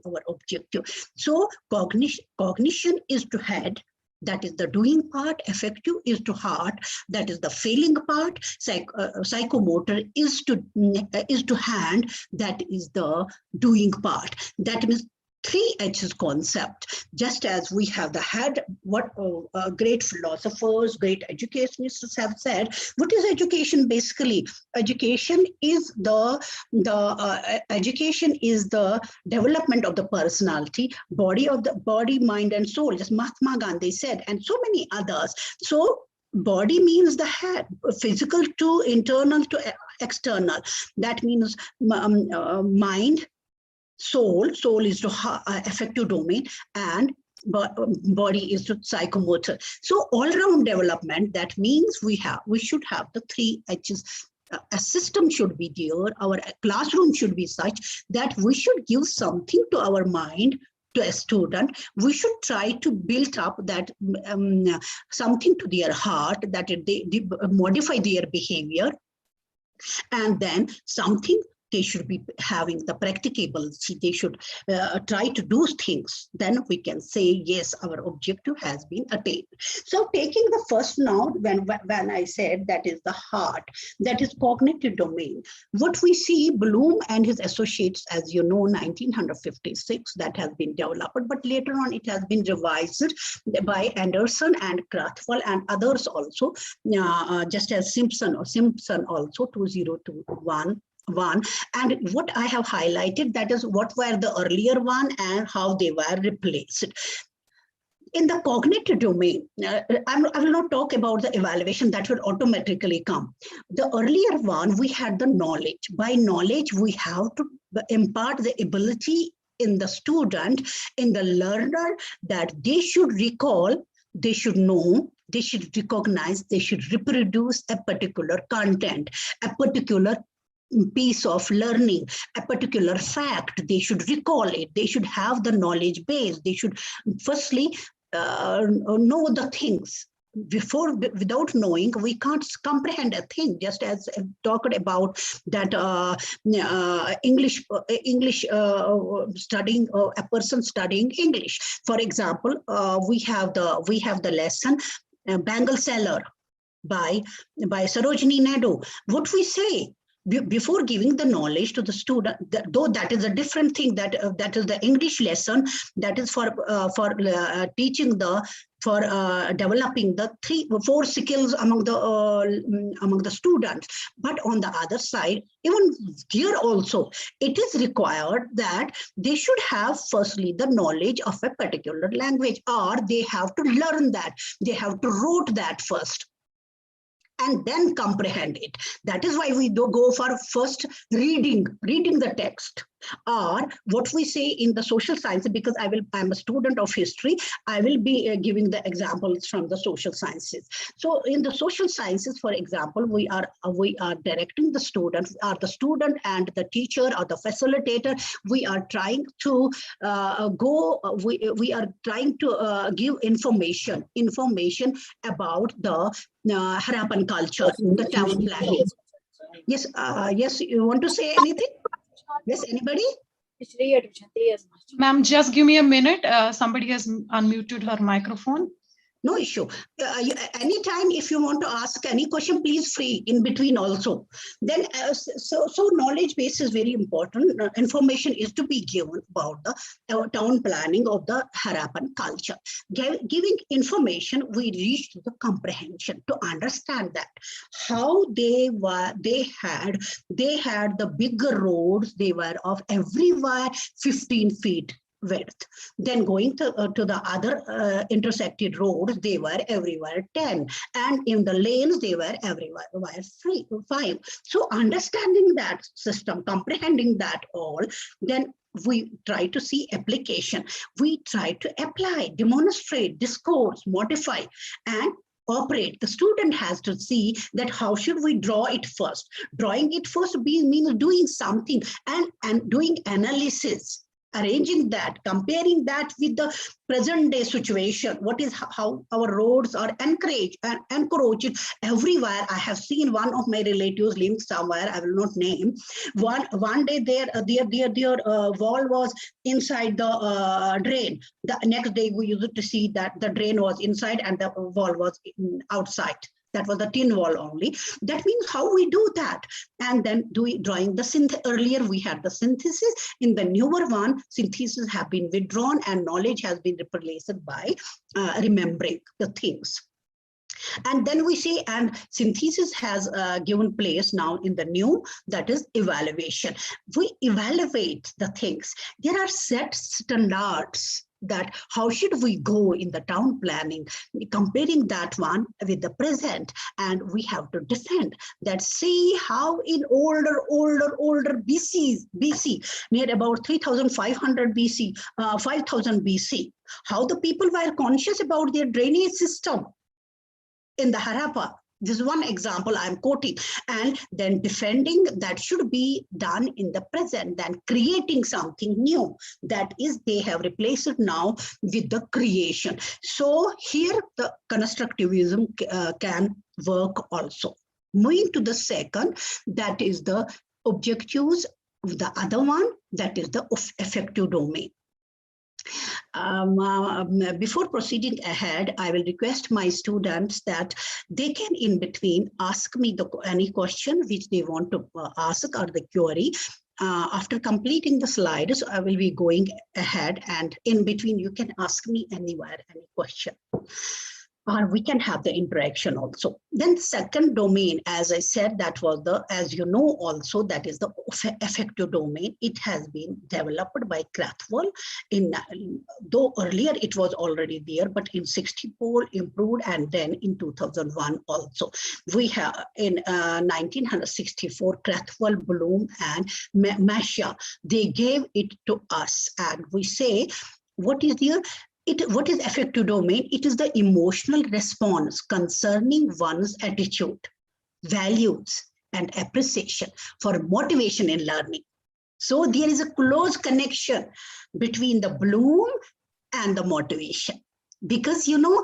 our objective. So cognition is to head, that is the doing part. Affective is to heart, that is the feeling part. Psychomotor is to hand, that is the doing part. That means 3 H's concept. Just as we have the head, what great philosophers, great educationists have said. What is education basically? Education is the development of the personality, body, mind, and soul. Just Mahatma Gandhi said, and so many others. So body means the head, physical to internal to external. That means mind. Soul is to affective domain, and body is to psychomotor. So all-round development, that means we should have the 3 H's. A system should be there. Our classroom should be such that we should give something to our mind, to a student. We should try to build up that something to their heart, that they modify their behavior, and then something they should be having the practicability, they should try to do things. Then we can say, yes, our objective has been attained. So taking the first node, when I said that is the heart, that is cognitive domain. What we see, Bloom and his associates, as you know, 1956, that has been developed, but later on it has been revised by Anderson and Krathwohl and others also, just as Simpson also 2021. And what I have highlighted, that is what were the earlier one and how they were replaced. In the cognitive domain, I will not talk about the evaluation, that will automatically come. The earlier one, we had the knowledge. By knowledge, we have to impart the ability in the student, in the learner, that they should recall, they should know, they should recognize, they should reproduce a particular content, a particular piece of learning, a particular fact. They should recall it. They should have the knowledge base. They should firstly know the things. Without knowing, we can't comprehend a thing. Just as I talked about that English studying, a person studying English. For example, we have the lesson Bangle Seller by Sarojini Naidu. What we say before giving the knowledge to the student, though that is a different thing, that is the English lesson, that is for teaching for developing the 4 skills among the students. But on the other side, even here also, it is required that they should have firstly the knowledge of a particular language, or they have to learn that, they have to write that first, and then comprehend it. That is why we do go for first reading the text, or what we say in the social sciences, because I'm a student of history, I will be giving the examples from the social sciences. So in the social sciences, for example, we are directing the student, or the student and the teacher or the facilitator, we are trying to we are trying to give information about the Harappan culture, the town planning. Yes, yes, you want to say anything? Yes, anybody? Ma'am, just give me a minute. Somebody has unmuted her microphone. No issue. Anytime if you want to ask any question, please free in between also. Then so knowledge base is very important. Information is to be given about the town planning of the Harappan culture. Giving information, we reach to the comprehension, to understand that how they had the bigger roads. They were of everywhere 15 feet width. Then going to the other intersected roads, they were everywhere 10, and in the lanes they were everywhere 5. So understanding that system, comprehending that all, then we try to see application. We try to apply, demonstrate, discourse, modify, and operate. The student has to see that how should we draw it first. Drawing it first means doing something and doing analysis, arranging that, comparing that with the present day situation. What is how our roads are encouraged everywhere. I have seen one of my relatives living somewhere, I will not name. One day their wall was inside the drain. The next day we used to see that the drain was inside and the wall was outside. That was the tin wall only. That means how we do that. And then drawing the earlier we had the synthesis. In the newer one, synthesis have been withdrawn and knowledge has been replaced by remembering the things. And then we see, and synthesis has given place now in the new, that is evaluation. We evaluate the things. There are set standards that how should we go in the town planning, comparing that one with the present, and we have to defend that. See how in older BC, near about 3500 BC, 5000 BC, how the people were conscious about their drainage system in the Harappa. This is one example I'm quoting. And then defending that should be done in the present, then creating something new. That is, they have replaced it now with the creation. So here the constructivism can work also. Moving to the second, that is the objectives The other one, that is the affective domain. Before proceeding ahead, I will request my students that they can in between ask me any question which they want to ask or the query. After completing the slides, I will be going ahead, and in between you can ask me anywhere, any question. Or we can have the interaction also. Then second domain, as I said, that was the, as you know also, that is the affective domain. It has been developed by Krathwohl, though earlier it was already there, but in 64 improved, and then in 2001 also. We have in 1964, Krathwohl, Bloom, and Masha, they gave it to us, and we say, what is there? What is affective domain? It is the emotional response concerning one's attitude, values, and appreciation for motivation in learning. So there is a close connection between the Bloom and the motivation. Because, you know,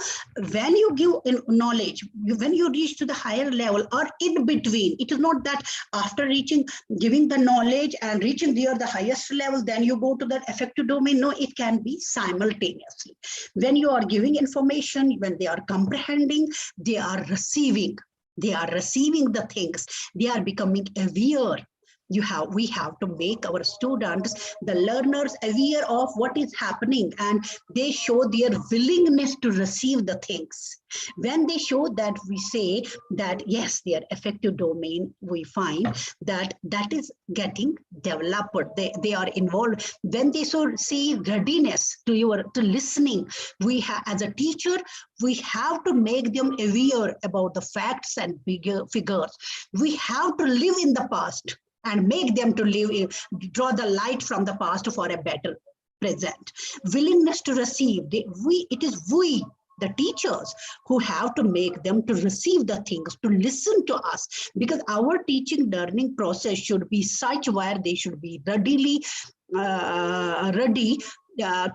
when you give knowledge, when you reach to the higher level or in between, it is not that after giving the knowledge and reaching there the highest level, then you go to the affective domain. No, it can be simultaneously. When you are giving information, when they are comprehending, they are receiving the things, they are becoming aware. We have to make our students, the learners, aware of what is happening, and they show their willingness to receive the things. When they show that, we say that yes, their affective domain, we find that is getting developed. They are involved. When they see readiness to listening, we have, as a teacher, we have to make them aware about the facts and figures. We have to live in the past and make them to draw the light from the past for a better present. Willingness to receive, it is we, the teachers, who have to make them to receive the things, to listen to us, because our teaching learning process should be such where they should be ready to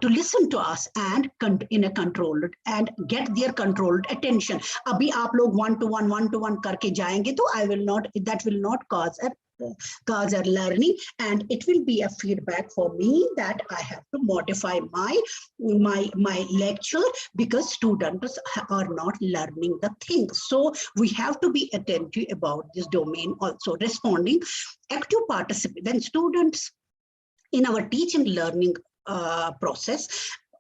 listen to us and in a controlled and get their controlled attention. Abhi aap log one to one karke jayenge, to that will not cause a learning, and it will be a feedback for me that I have to modify my lecture because students are not learning the things. So we have to be attentive about this domain also. Responding, active participation. When students in our teaching learning process,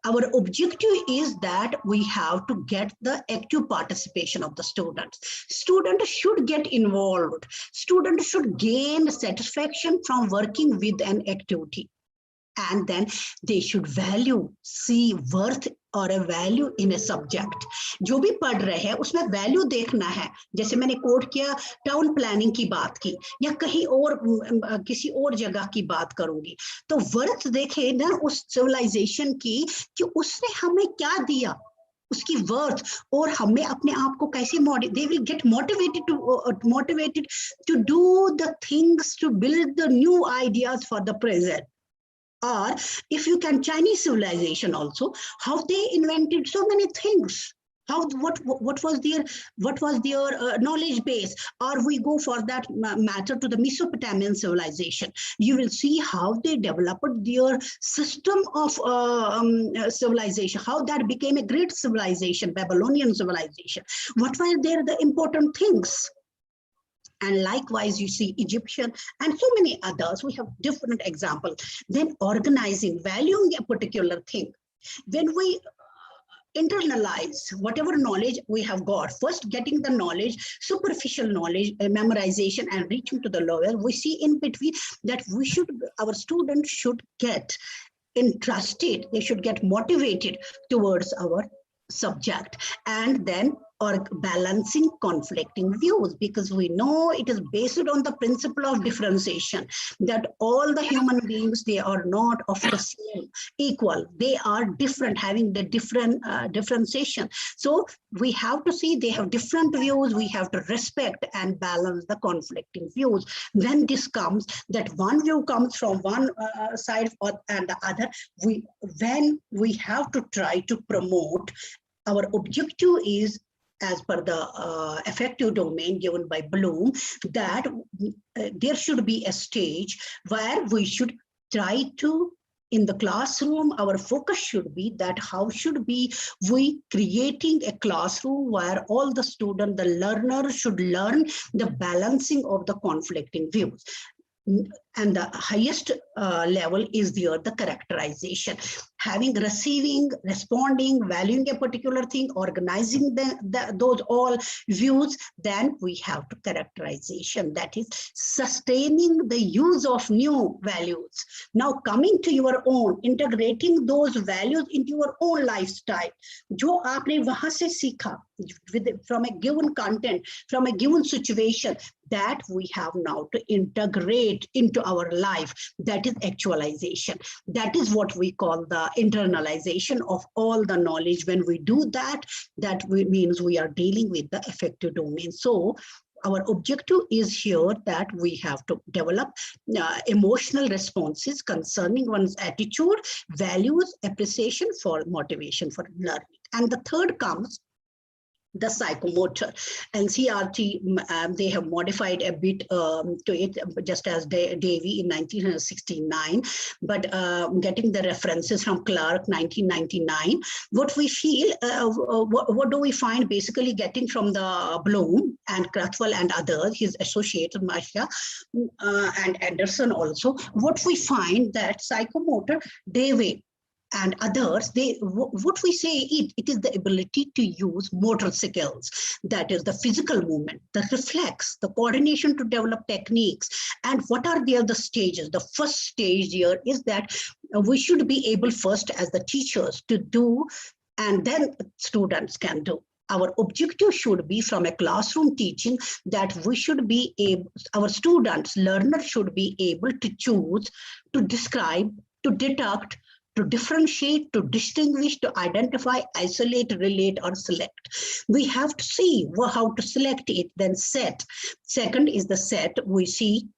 our objective is that we have to get the active participation of the students. Students should get involved. Students should gain satisfaction from working with an activity. And then they should see worth or a value in a subject. जो भी पढ़ रहे हैं उसमें value देखना है. जैसे मैंने कोट किया, टाउन प्लानिंग की बात की, या कहीं और किसी और जगह की बात करूंगी, तो वर्थ देखे ना उस सिविलाइजेशन की कि उसने हमें क्या दिया, उसकी वर्थ, और हमें अपने आप को कैसे they will get motivated to do the things, to build the new ideas for the present. Or if you can, Chinese civilization also, how they invented so many things. What was their knowledge base? Or we go for that matter to the Mesopotamian civilization. You will see how they developed their system of civilization, how that became a great civilization, Babylonian civilization. What were the important things? And likewise, you see Egyptian and so many others. We have different examples. Then organizing, valuing a particular thing. When we internalize whatever knowledge we have got, first getting the knowledge, superficial knowledge, memorization, and reaching to the lower, we see in between that our students should get interested, they should get motivated towards our subject, and then balancing conflicting views, because we know it is based on the principle of differentiation, that all the human beings, they are not of the same equal, they are different, having the differentiation. So we have to see they have different views, we have to respect and balance the conflicting views. When this comes, that one view comes from one side and the other, when we have to try to promote, our objective is as per the affective domain given by Bloom, that there should be a stage where we should try to, in the classroom, our focus should be that how should be we creating a classroom where all the student, the learner should learn the balancing of the conflicting views. And the highest level is the characterization, having, receiving, responding, valuing a particular thing, organizing those all views. Then we have to characterization, that is sustaining the use of new values. Now coming to your own, integrating those values into your own lifestyle. जो आपने वहां से सीखा from a given content, from a given situation, that we have now to integrate into our life. That is actualization. That is what we call the internalization of all the knowledge. When we do that, that means we are dealing with the affective domain. So our objective is here that we have to develop emotional responses concerning one's attitude, values, appreciation for motivation for learning. And the third comes the psychomotor. NCERT, they have modified a bit to it, just as Davy in 1969, but getting the references from Clark 1999. What we feel, what do we find basically getting from the Bloom and Krathwohl and others, his associated Marcia and Anderson also, what we find that psychomotor, Davy and others, what we say, it is the ability to use motor skills, that is the physical movement, the reflex, the coordination to develop techniques. And what are the other stages? The first stage here is that we should be able first as the teachers to do, and then students can do. Our objective should be from a classroom teaching that we should be able, our students, learners should be able to choose, to describe, to deduct, to differentiate, to distinguish, to identify, isolate, relate, or select. We have to see how to select it, then set. Second is the set. We see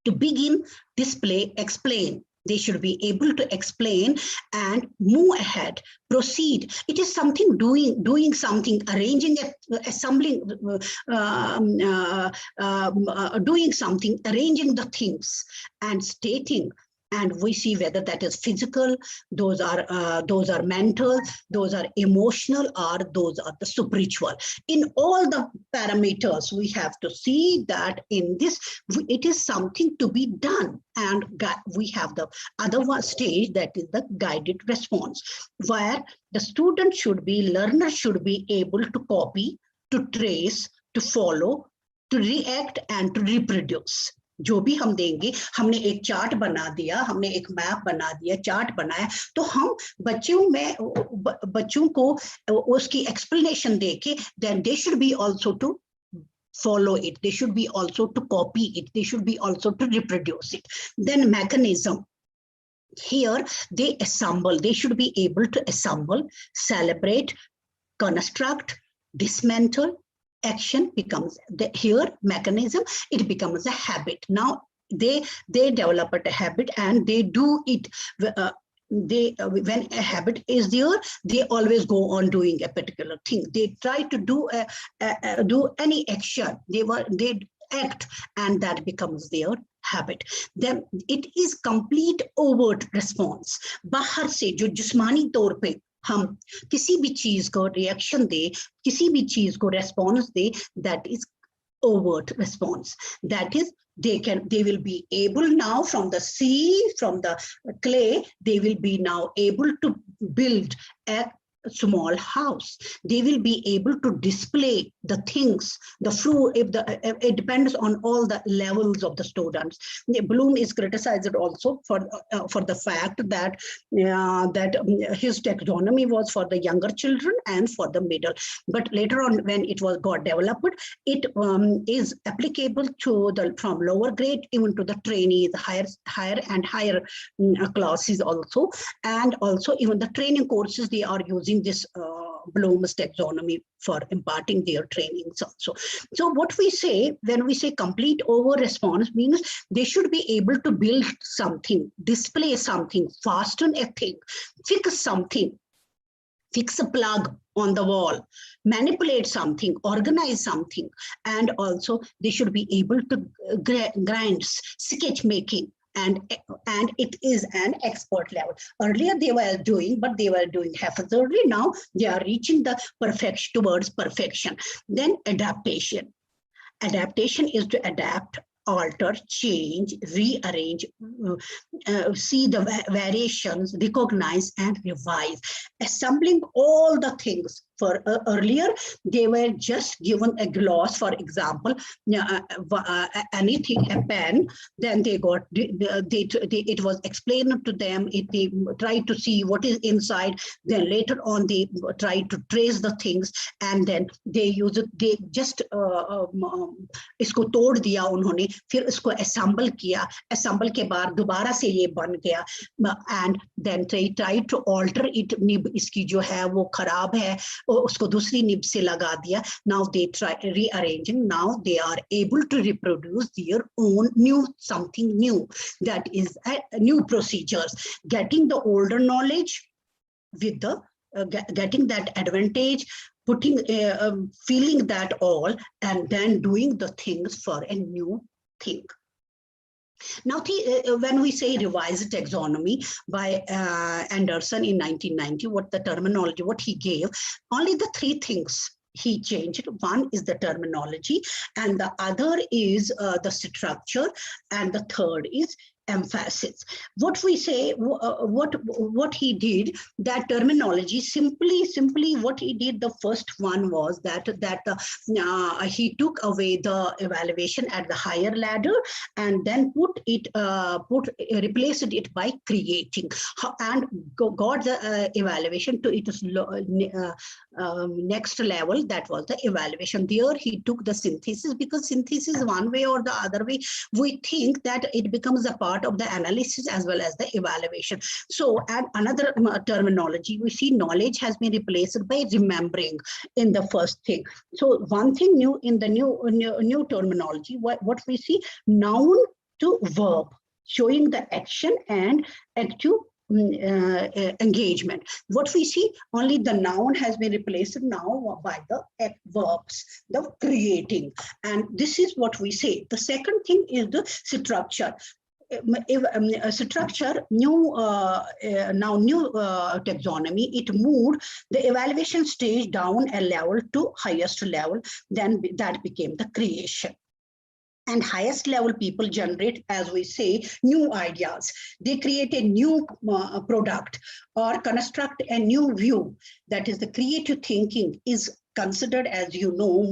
to begin, display, explain. They should be able to explain and move ahead, proceed. It is something doing something, arranging, assembling, doing something, arranging the things and stating. And we see whether that is physical, those are mental, those are emotional, or those are the spiritual. In all the parameters, we have to see that in this, it is something to be done. And we have the other one stage, that is the guided response, where the student should be, learner should be able to copy, to trace, to follow, to react, and to reproduce. जो भी हम देंगे, हमने एक chart बना दिया, हमने एक मैप बना दिया, चार्ट बनाया, तो हम बच्चों को उसकी explanation देके, then they should be also to follow it, they should be also to copy it, they should be also to reproduce it. Then mechanism. Here they assemble, they should be able to assemble, celebrate, construct, dismantle. Action becomes here mechanism, it becomes a habit. Now they develop a habit and they do it. When a habit is there, they always go on doing a particular thing. They try to do any action. They act, and that becomes their habit. Then it is complete overt response. बाहर से जो जिस्मानी तौर पे हम किसी भी चीज को रिएक्शन दे, किसी भी चीज को response they, that is overt response. That is, they will be able now from the seed, from the clay, they will be now able to build a small house. They will be able to display the things, the fruit. It depends on all the levels of the students. Bloom is criticized also for the fact that his taxonomy was for the younger children and for the middle. But later on, when it got developed, it is applicable to from lower grade even to the trainees, higher and higher classes also, and also even the training courses they are using this Bloom's taxonomy for imparting their trainings also. So what we say when we say complete over response means they should be able to build something, display something, fasten a thing, fix something, fix a plug on the wall, manipulate something, organize something, and also they should be able to grind, sketch making, and it is an expert level. Earlier they were doing, but they were doing haphazardly. Now they are reaching the perfection, towards perfection. Then adaptation. Adaptation is to adapt, alter, change, rearrange, see the variations, recognize, and revise. Assembling all the things. For earlier, they were just given a gloss, for example, anything, a pen, then they got, it was explained to them, they tried to see what is inside, then later on they tried to trace the things, and then they use it, they just इसको तोड़ दिया उन्होंने, फिर इसको assemble किया, assemble के बाद दोबारा से ये बन गया, and then they tried to alter it, nib इसकी जो है वो खराब है, उसको दूसरी निब से लगा दिया. Now they try rearranging. Now they are able to reproduce their own new, something new, that is new procedures, getting the older knowledge with the getting that advantage, putting feeling that all, and then doing the things for a new thing. Now, when we say revised taxonomy by Anderson in 1990, what the terminology, what he gave, only the three things he changed. One is the terminology, and the other is the structure, and the third is emphasis. What we say, what he did, that terminology, simply what he did, the first one was that he took away the evaluation at the higher ladder, and then replaced it by creating, and got the evaluation to its next level. That was the evaluation. There he took the synthesis, because synthesis, one way or the other way, we think that it becomes a part of the analysis as well as the evaluation. So, and another terminology, we see knowledge has been replaced by remembering in the first thing. So one thing new in the new terminology, what we see, noun to verb, showing the action and active engagement. What we see, only the noun has been replaced now by the verbs, the creating, and this is what we say. The second thing is the structure. Structure, new taxonomy, it moved the evaluation stage down a level to highest level, then that became the creation. And highest level people generate, as we say, new ideas. They create a new product or construct a new view. That is, the creative thinking is considered, as you know,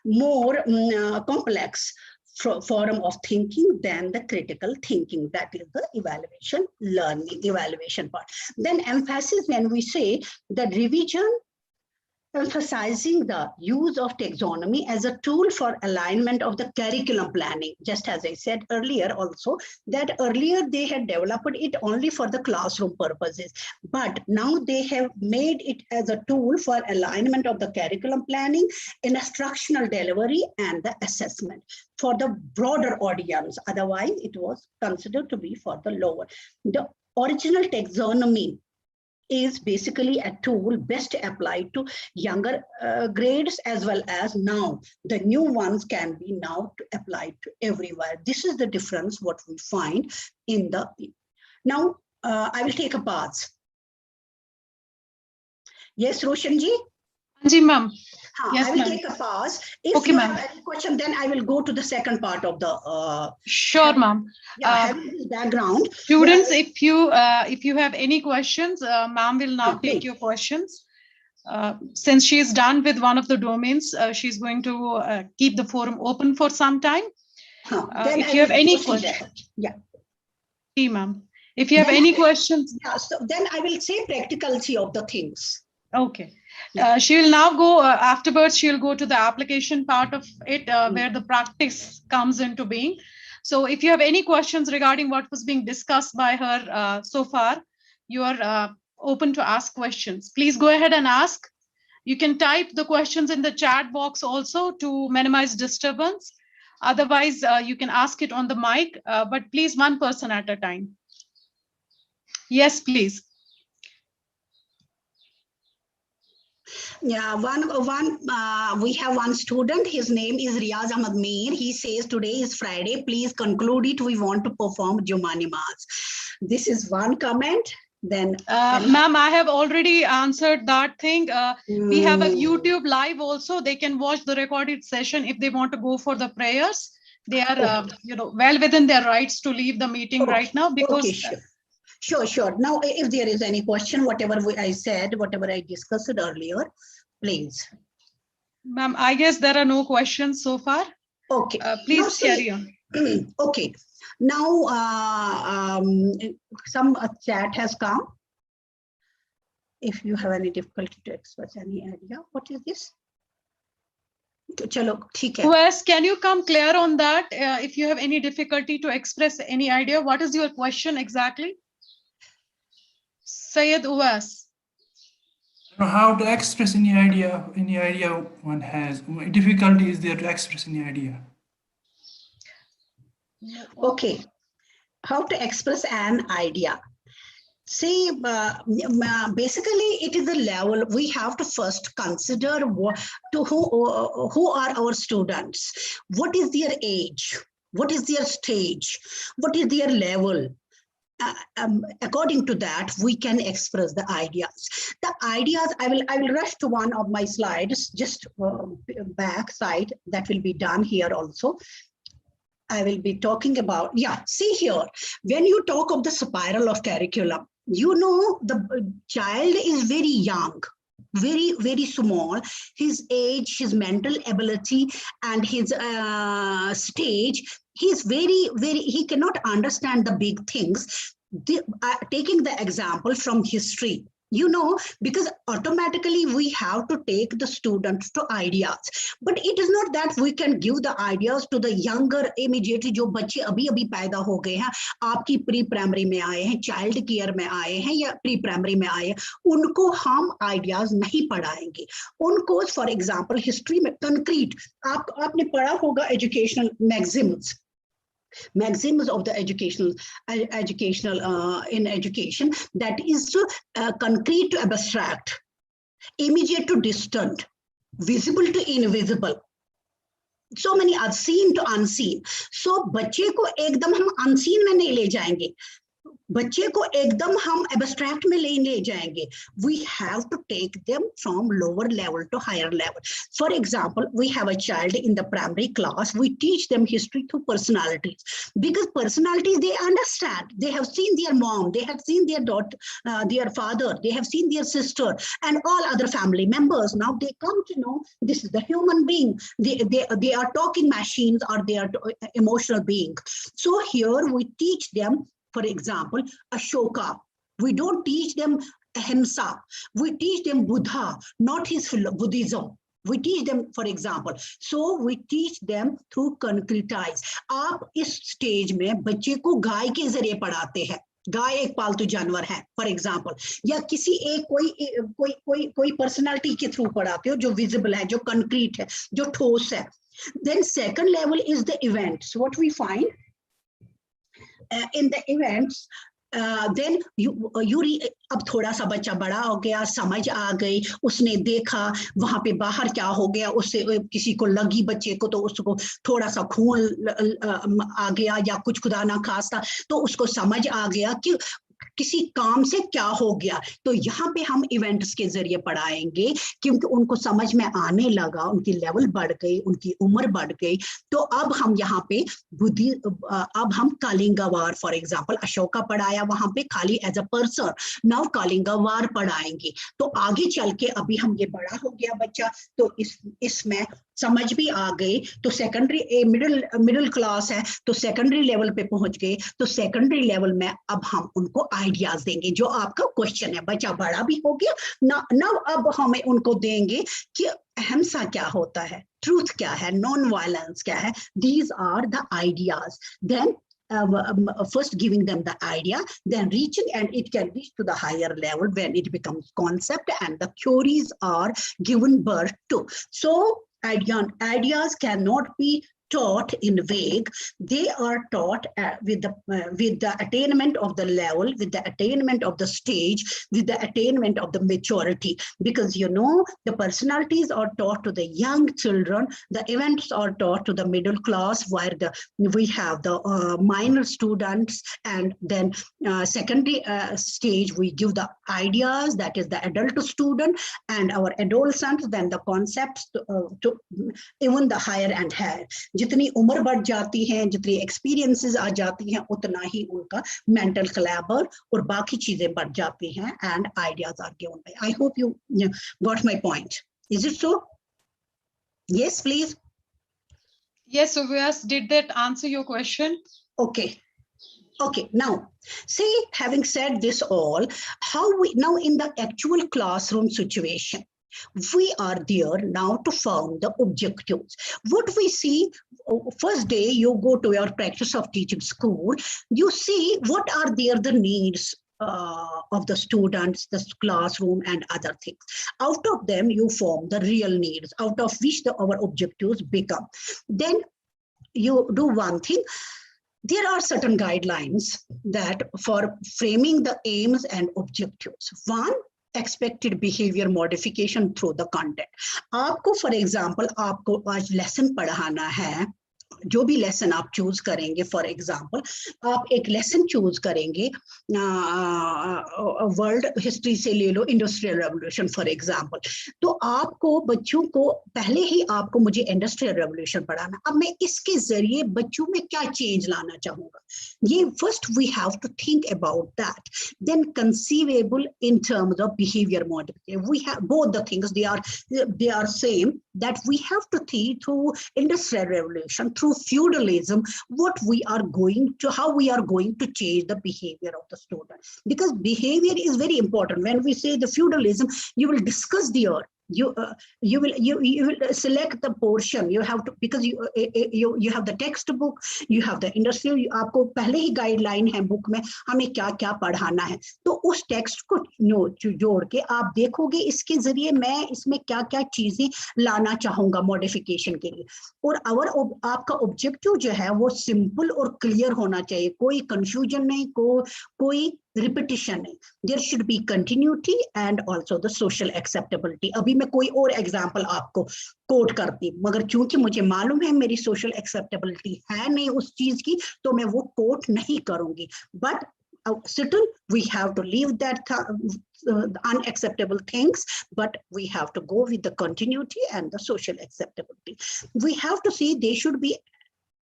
more complex form of thinking than the critical thinking. That is the evaluation part. Then emphasis, when we say the revision, emphasizing the use of taxonomy as a tool for alignment of the curriculum planning. Just as I said earlier also, that earlier they had developed it only for the classroom purposes, but now they have made it as a tool for alignment of the curriculum planning, instructional delivery, and the assessment for the broader audience. Otherwise, it was considered to be for the lower. The original taxonomy is basically a tool best applied to younger grades, as well as now the new ones can be now applied to everywhere. This is the difference what we find in the. Now I will take a pause. Yes, Roshanji? Ji, ma'am. Yes, I will take a pause. If you have any question, then I will go to the second part of the. Sure, ma'am. Background. Students, if you have any questions, ma'am will now take your questions. Since she is done with one of the domains, she's going to keep the forum open for some time. If you have any questions, ma'am. If you have any questions, so then I will say practicality of the things. Okay. She will now go, afterwards, she'll go to the application part of it, where the practice comes into being. So if you have any questions regarding what was being discussed by her so far, you are open to ask questions. Please go ahead and ask. You can type the questions in the chat box also to minimize disturbance. Otherwise, you can ask it on the mic, but please one person at a time. Yes, please. Yeah, we have one student. His name is Riaz Ahmad Mir. He says today is Friday. Please conclude it. We want to perform Juma Namaz. This is one comment. Then, ma'am, I have already answered that thing. We have a YouTube live also. They can watch the recorded session if they want to go for the prayers. They are, well within their rights to leave the meeting right now because. Okay, sure. Now, if there is any question, whatever I said, whatever I discussed earlier, please. Ma'am, I guess there are no questions so far. Okay. Please carry on. Okay. Now, some chat has come. If you have any difficulty to express any idea, what is this? Chalo, theek hai. Uwais, can you come clear on that? If you have any difficulty to express any idea, what is your question exactly? Syed Uwais. How to express any idea one has. Difficulty is there to express any idea. Okay. How to express an idea? See, basically, it is the level we have to first consider who are our students, what is their age, what is their stage, what is their level. According to that, we can express the ideas. The ideas, I will rush to one of my slides, just back side, that will be done here also. I will be talking about, see here, when you talk of the spiral of curriculum, you know, the child is very young, very small. His age, his mental ability, and his stage, he's very, he cannot understand the big things. Taking the example from history, you know, because automatically we have to take the students to ideas, but it is not that we can give the ideas to the younger immediately. जो बच्चे अभी पैदा हो गए हैं, आपकी pre primary में आए हैं, चाइल्ड केयर में आए हैं या प्री प्राइमरी में आए हैं, उनको हम आइडियाज नहीं पढ़ाएंगे. उनको फॉर एग्जांपल हिस्ट्री में कंक्रीट आपने पढ़ा होगा educational maxims of the educational in education, that is concrete to abstract, immediate to distant, visible to invisible, so many are seen to unseen. So बच्चे को एकदम हम unseen में नहीं ले जाएंगे, बच्चे को एकदम हम एब्स्ट्रैक्ट में ले जाएंगे. We have to take them from lower level to higher level. For example, we have a child in the primary class. We teach them history through personalities, because personalities they understand. They have seen their mom, they have seen their daughter, their father, they have seen their sister, and all other family members. Now they come to know this is the human being. They are talking machines, or they are emotional beings. So here we teach them. For example, Ashoka, we don't teach them Ahimsa, we teach them Buddha, not his Buddhism. We teach them, for example, so we teach them through concretize. आप इस stage में बच्चे को गाय के जरिए पढ़ाते हैं. गाय एक पालतू जानवर है, फॉर एग्जाम्पल, या किसी एक कोई पर्सनालिटी के थ्रू पढ़ाते हो जो विजिबल है, जो कंक्रीट है, जो ठोस है. Then second level is the events. What we find in the events, then अब थोड़ा सा बच्चा बड़ा हो गया, समझ आ गई, उसने देखा वहां पे बाहर क्या हो गया, उससे किसी को लगी बच्चे को, तो उसको थोड़ा सा खून आ गया या कुछ खुदा ना खास्ता, तो उसको समझ आ गया कि किसी काम से क्या हो गया. तो यहाँ पे हम इवेंट्स के जरिए पढ़ाएंगे, क्योंकि उनको समझ में आने लगा, उनकी लेवल बढ़ गई, उनकी उम्र बढ़ गई. तो अब हम यहाँ पे अब हम Kalinga war, for example Ashoka पढ़ाया वहां पे खाली as a person, now Kalinga war पढ़ाएंगे. तो आगे चल के अभी हम ये बड़ा हो गया बच्चा, तो इसमें समझ भी आ गई, तो सेकेंडरी मिडिल क्लास है, तो सेकेंडरी लेवल पे पहुंच गए, तो सेकेंडरी लेवल में अब हम उनको आइडियाज देंगे. जो आपका क्वेश्चन है, बच्चा बड़ा भी हो गया ना, अब हमें उनको देंगे कि अहिंसा क्या होता है, ट्रूथ क्या है, नॉन वायलेंस क्या है. These are the ideas. Then first giving them the idea, then reaching, and it can reach to the higher level when it becomes concept and the theories are given birth to. So ideas cannot be taught in vague. They are taught with the attainment of the level, with the attainment of the stage, with the attainment of the maturity. Because you know, the personalities are taught to the young children, the events are taught to the middle class, where we have the minor students, and then secondary stage we give the ideas, that is the adult student, and our adolescents, then the concepts to even the higher and higher. जितनी उम्र बढ़ जाती है, जितनी experiences आ जाती हैं, उतना ही उनका मेंटल क्लैबर और बाकी चीजें बढ़ जाती हैं, and ideas are given by. I hope you got my point. Is it so? Yes, please. Yes, so yes, did that answer your question? Okay. Okay, now, see, having said this all, how we now in the actual classroom situation, we are there now to form the objectives. What we see, first day you go to your practice of teaching school, you see what are there the needs of the students, the classroom, and other things. Out of them, you form the real needs, out of which our objectives become. Then you do one thing. There are certain guidelines that for framing the aims and objectives. One, expected behavior modification through the content. आपको for example, आपको आज lesson पढ़ाना है, जो भी lesson आप choose करेंगे, for example आप एक लेसन चूज करेंगे, वर्ल्ड हिस्ट्री से ले लो, इंडस्ट्रियल रेवोल्यूशन फॉर एग्जांपल, तो आपको बच्चों को पहले ही आपको मुझे इंडस्ट्रियल रेवोल्यूशन पढ़ाना, अब मैं इसके जरिए बच्चों में क्या चेंज लाना चाहूंगा, ये first we have to think about that, then conceivable in terms of behaviour modification. We have both the things, they are same, that we have to think through industrial revolution, through feudalism, what we are going to, how we are going to change the behavior of the student, because behavior is very important. When we say the feudalism, you will discuss there, you will select the portion, you have to, because you have the textbook, you have the industrial, आपको पहले ही guideline है book में हमें क्या क्या पढ़ाना है, तो उस टेक्स्ट को जोड़ के आप देखोगे इसके जरिए मैं इसमें क्या क्या चीजें लाना चाहूंगा मॉडिफिकेशन के लिए. और आपका ऑब्जेक्टिव जो है वो सिंपल और क्लियर होना चाहिए, कोई कंफ्यूजन नहीं, कोई रिपीटिशन नहीं. There should be continuity and also the social acceptability. अभी मैं कोई और एग्जांपल आपको कोट करती, मगर चूंकि मुझे मालूम है मेरी सोशल एक्सेप्टेबिलिटी है नहीं उस चीज की, तो मैं वो कोट नहीं करूंगी. But still we have to leave that unacceptable things, but we have to go with the continuity and the social acceptability. We have to see they should be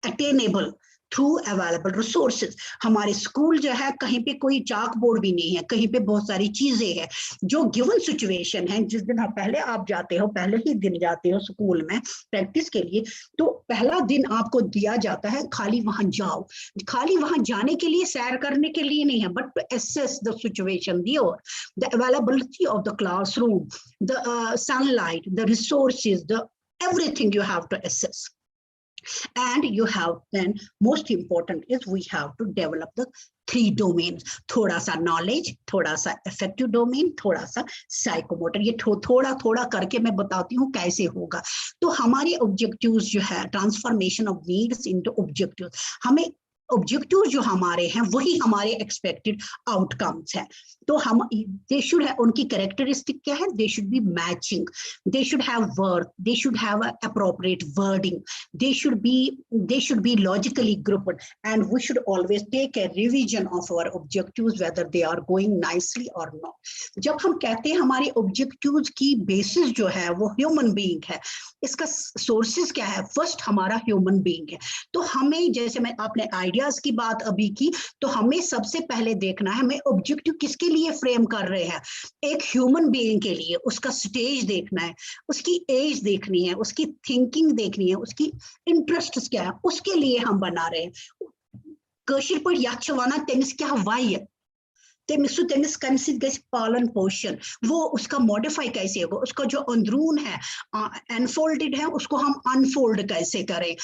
attainable through available resources. हमारे school जो है कहीं पे कोई चाक board भी नहीं है, कहीं पे बहुत सारी चीजें हैं जो गिवन सिचुएशन है. जिस दिन पहले आप जाते हो, पहले ही दिन जाते हो स्कूल में प्रैक्टिस के लिए, तो पहला दिन आपको दिया जाता है खाली वहां जाओ, खाली वहां जाने के लिए, सैर करने के लिए नहीं है, but to assess the situation there, the availability of the classroom, the sunlight, the resources, the everything you have to assess. And you have, then most important is we have to develop the 3 domains. थोड़ा सा knowledge, थोड़ा सा effective domain, थोड़ा सा psychomotor. ये थोड़ा करके मैं बताती हूँ कैसे होगा. तो हमारे objectives जो है, transformation of needs into objectives, हमें ऑब्जेक्टिव जो हमारे हैं वही हमारे एक्सपेक्टेड आउटकम्स है. तो हम दे शुड है, उनकी कैरेक्टरिस्टिक क्या है, they should be matching, they should have worth, they should have appropriate wording, they should be logically grouped, and we should always take a revision of our objectives whether they are going nicely or not. जब हम कहते हैं हमारे objectives की basis जो है वो human being है, इसका सोर्सेज क्या है, फर्स्ट हमारा ह्यूमन बीइंग है. तो हमें, जैसे मैं आपने आइडियाज की बात अभी की, तो हमें सबसे पहले देखना है हमें ऑब्जेक्टिव किसके लिए फ्रेम कर रहे हैं. एक ह्यूमन बीइंग के लिए उसका स्टेज देखना है, उसकी एज देखनी है, उसकी थिंकिंग देखनी है, उसकी इंटरेस्ट क्या है, उसके लिए हम बना रहे हैं. कशिर पर याद छवाना तेमिस क्या वाई है, तेमिस कंसिड गैस पालन पोषण, वो उसका मॉडिफाई कैसे होगा, उसका जो अंदरून है अनफोल्डेड है उसको हम अनफोल्ड कैसे करें,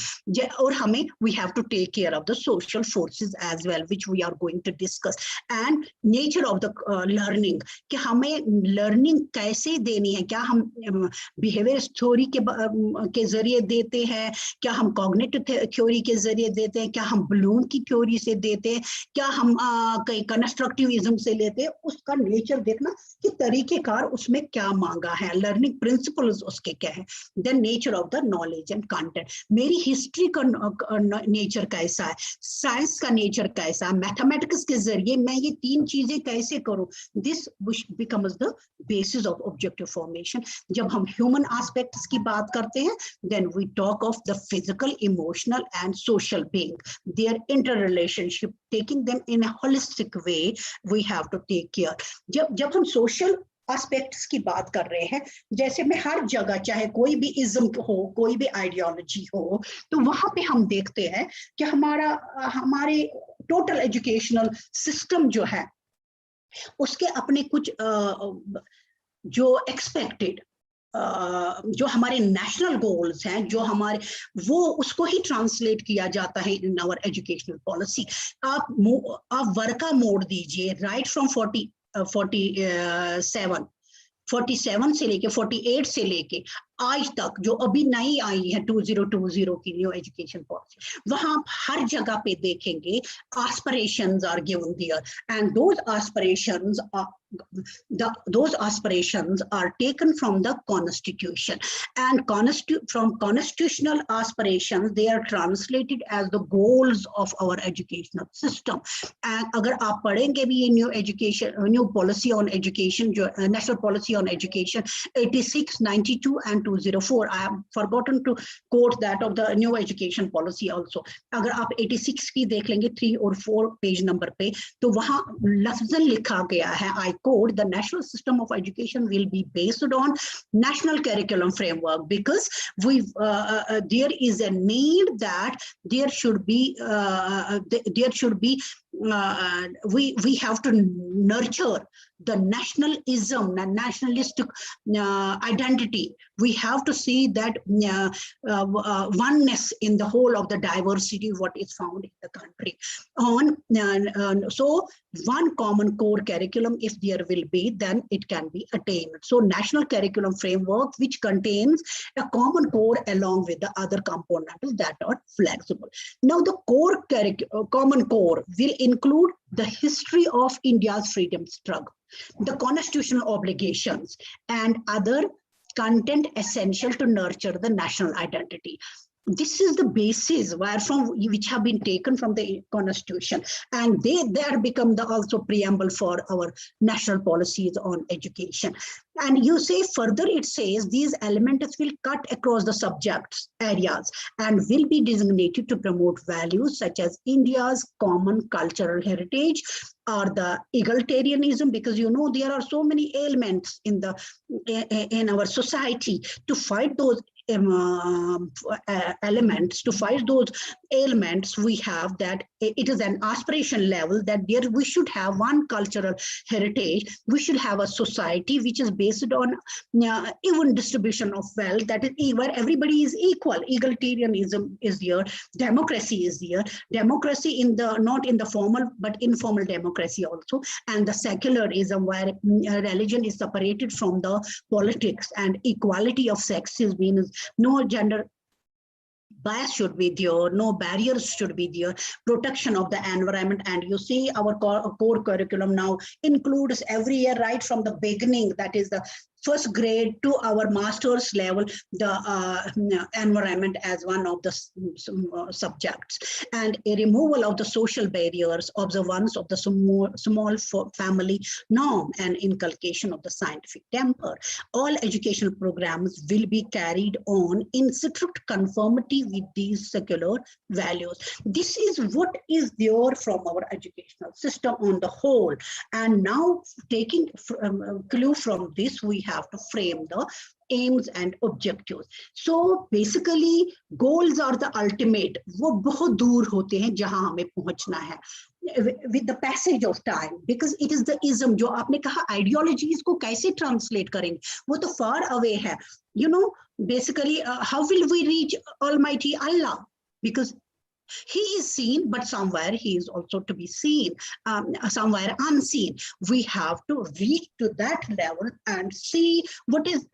और हमें we have to take care of the social forces as well which we are going to discuss, and nature of the learning, कि हमें लर्निंग कैसे देनी है, क्या हम बिहेवियर थ्योरी के जरिए देते हैं, क्या हम कॉग्निटिव थ्योरी के जरिए देते हैं, क्या हम ब्लूम की थ्योरी से देते हैं, क्या हम कई कंस्ट्रक्टिविज्म से लेते हैं, उसका नेचर देखना कि तरीकेकार उसमें क्या मांगा है, लर्निंग प्रिंसिपल्स उसके क्या है, then nature of the knowledge and content, मेरी हिस्ट्री का नेचर कैसा है, साइंस का नेचर कैसा है, मैथमेटिक्स के जरिए मैं ये तीन चीजें कैसे करूं, this becomes the basis of objective formation. जब हम ह्यूमन एस्पेक्ट्स की बात करते हैं, then we talk of the physical, emotional and social being, their interrelationship, taking them in a holistic way we have to take care. जब हम social aspects की बात कर रहे हैं, जैसे में हर जगह चाहे कोई भी इज्म हो, कोई भी आइडियोलॉजी हो, तो वहां पे हम देखते हैं कि हमारे टोटल एजुकेशनल सिस्टम जो है उसके अपने कुछ जो एक्सपेक्टेड जो हमारे नेशनल गोल्स हैं, जो हमारे वो उसको ही ट्रांसलेट किया जाता है इन आवर एजुकेशनल पॉलिसी। आप वर्क का मोड दीजिए, राइट फ्रॉम 47 से लेके 48 से लेके आज तक जो अभी नई आई है 2020 की न्यू एजुकेशन पॉलिसी, वहां हर जगह पे देखेंगे aspirations are given there, and those aspirations are taken from the constitution, and from constitutional aspirations they are translated as the goals of our educational system. And agar aap padhenge bhi new policy on education, jo national policy on education 86, 92 and 204, I have forgotten to quote that of the new education policy also. agar aap 86 की देख लेंगे 3 और 4 page number पे, तो वहां लफ्जन लिखा गया है, I quote, the national system of education will be based on national curriculum framework, because there is a need that there should be we have to nurture the nationalism, nationalistic identity. We have to see that oneness in the whole of the diversity what is found in the country. So one common core curriculum, if there will be, then it can be attained. So national curriculum framework which contains a common core along with the other components that are flexible. Now the common core will include the history of India's freedom struggle, the constitutional obligations, and other content essential to nurture the national identity. This is the basis which have been taken from the constitution, and they become the also preamble for our national policies on education. And you say further, it says these elements will cut across the subjects areas and will be designated to promote values such as India's common cultural heritage or the egalitarianism, because you know there are so many ailments in our society. To fight those elements, to fight those ailments, we have that it is an aspiration level that there we should have one cultural heritage, we should have a society which is based on even distribution of wealth, that is where everybody is equal. Egalitarianism is there, democracy is there, democracy in the not in the formal but informal democracy also, and the secularism where religion is separated from the politics, and equality of sexes means no gender bias should be there, no barriers should be there, protection of the environment. And you see our core curriculum now includes every year right from the beginning, that is the first grade to our master's level, the environment as one of the subjects, and a removal of the social barriers, observance of the small family norm, and inculcation of the scientific temper. All educational programs will be carried on in strict conformity with these secular values. This is what is there from our educational system on the whole. And now taking clue from this, we have to frame the aims and objectives. So basically goals are the ultimate, वो बहुत दूर होते हैं जहां हमें पहुंचना है with the passage of time, because it is the ism. जो आपने कहा ideologies को कैसे translate करेंगे, वो तो far away है. You know, basically how will we reach Almighty Allah? Because he is seen, but somewhere he is also to be seen, somewhere unseen. We have to reach to that level and see what is,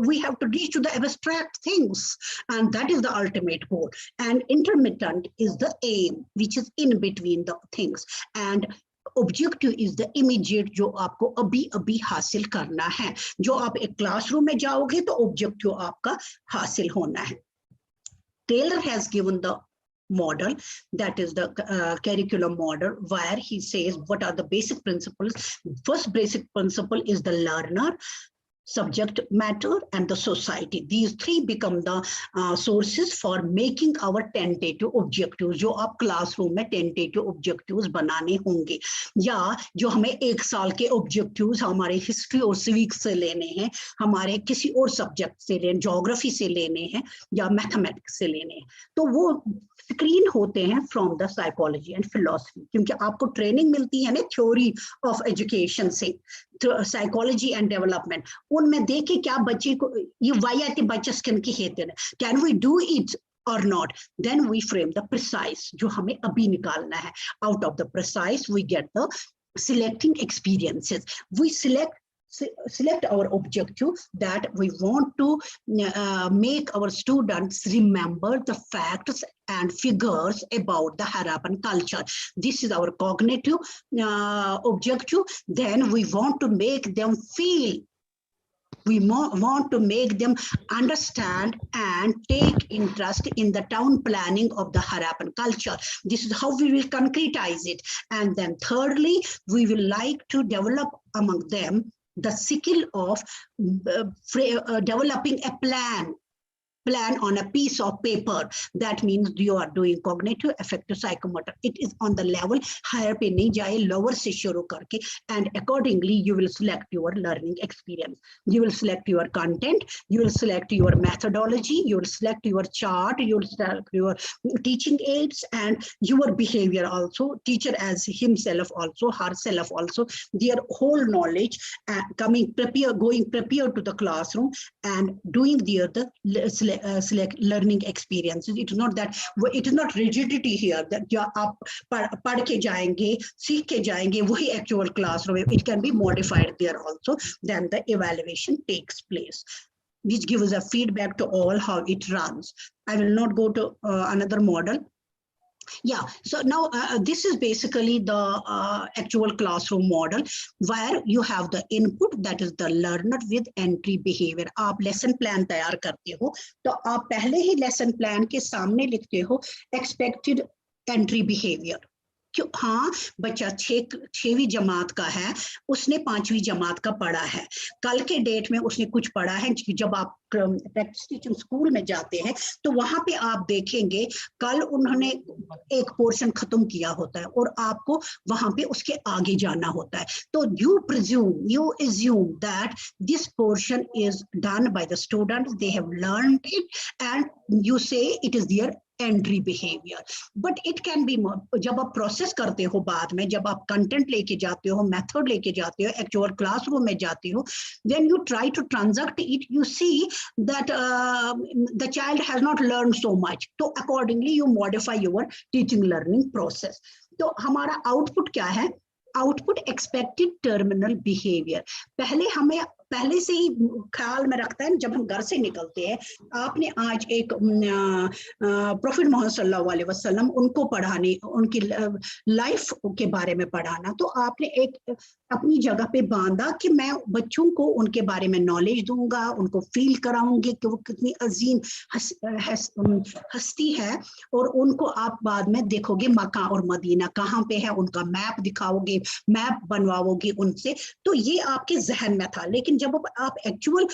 we have to reach to the abstract things, and that is the ultimate goal. And intermittent is the aim, which is in between the things. And objective is the immediate, जो आपको अभी अभी हासिल करना है. जो आप एक क्लासरूम में जाओगे तो ऑब्जेक्टिव आपका हासिल होना है. Taylor has given the model, that is the curriculum model, where he says what are the basic principles. First basic principle is the learner, subject matter, and the society. These three become the sources for making our tentative objectives. जो आप classroom में tentative objectives बनाने होंगे, या जो हमें एक साल के objectives हमारे हिस्ट्री और civics से लेने हैं, हमारे किसी और सब्जेक्ट से लेने, ज्योग्राफी से लेने हैं, या मैथमेटिक्स से लेने हैं, तो वो स्क्रीन होते हैं from the psychology and philosophy. क्योंकि आपको ट्रेनिंग मिलती है ना थ्योरी ऑफ एजुकेशन से, साइकोलॉजी एंड डेवलपमेंट, उनमें देखे क्या बच्चे को ये वायाती बच्चे किन की हेते हैं, can we do it or not, then we frame the precise, जो हमें अभी निकालना है. Out of the precise we get the selecting experiences. We select our objective, that we want to make our students remember the facts and figures about the Harappan culture. This is our cognitive objective. Then we want to make them feel, we want to make them understand and take interest in the town planning of the Harappan culture. This is how we will concretize it. And then thirdly, we will like to develop among them the skill of developing a plan on a piece of paper. That means you are doing cognitive, affective, psychomotor. It is on the level higher पे नहीं जाए, lower से शुरू करके, and accordingly you will select your learning experience. You will select your content, you will select your methodology, you will select your chart, you will select your teaching aids, and your behavior also, teacher as himself also, herself also, their whole knowledge going prepared to the classroom and doing the select learning experiences. It is not that, it is not rigidity here that you आप पढ़ के जाएंगे, सीख के जाएंगे, वही actual classroom. It can be modified there also. Then the evaluation takes place, which gives a feedback to all how it runs. I will not go to another model. Yeah, so now this is basically the actual classroom model, where you have the input, that is the learner with entry behavior. आप lesson plan तैयार करते हो, तो आप पहले ही lesson plan के सामने लिखते हो expected entry behavior. क्यों? हाँ, बच्चा 6वीं जमात का है, उसने 5वीं जमात का पढ़ा है, कल के डेट में उसने कुछ पढ़ा है. जब आप प्रैक्टिस टीचिंग स्कूल में जाते हैं तो वहां पे आप देखेंगे कल उन्होंने एक पोर्शन खत्म किया होता है और आपको वहां पे उसके आगे जाना होता है. तो you assume that this portion is done by the students, they have learned it, and you say it is their entry behavior. But it can be more. जब आप प्रोसेस करते हो बाद में, जब आप कंटेंट लेके जाते हो, मेथड लेके जाते हो, एक्चुअल क्लासरूम में जाते हो, then you try to transact it, you see that the child has not learned so much. So accordingly you modify your teaching learning process. तो हमारा आउटपुट क्या है? Output expected terminal behaviour. पहले से ही ख्याल में रखता है जब हम घर से निकलते हैं. आपने आज एक प्रॉफिट मोहम्मद सल्लल्लाहु अलैहि वसल्लम उनको पढ़ाने, उनकी लाइफ के बारे में पढ़ाना, तो आपने एक अपनी जगह पे बांधा कि मैं बच्चों को उनके बारे में नॉलेज दूंगा, उनको फील कराऊंगी कि वो कितनी अजीम हस्ती है, और उनको आप बाद में देखोगे मक्का और मदीना कहाँ पे है, उनका मैप दिखाओगे, मैप बनवाओगे उनसे. तो ये आपके जहन में था. लेकिन जब आप एक्चुअल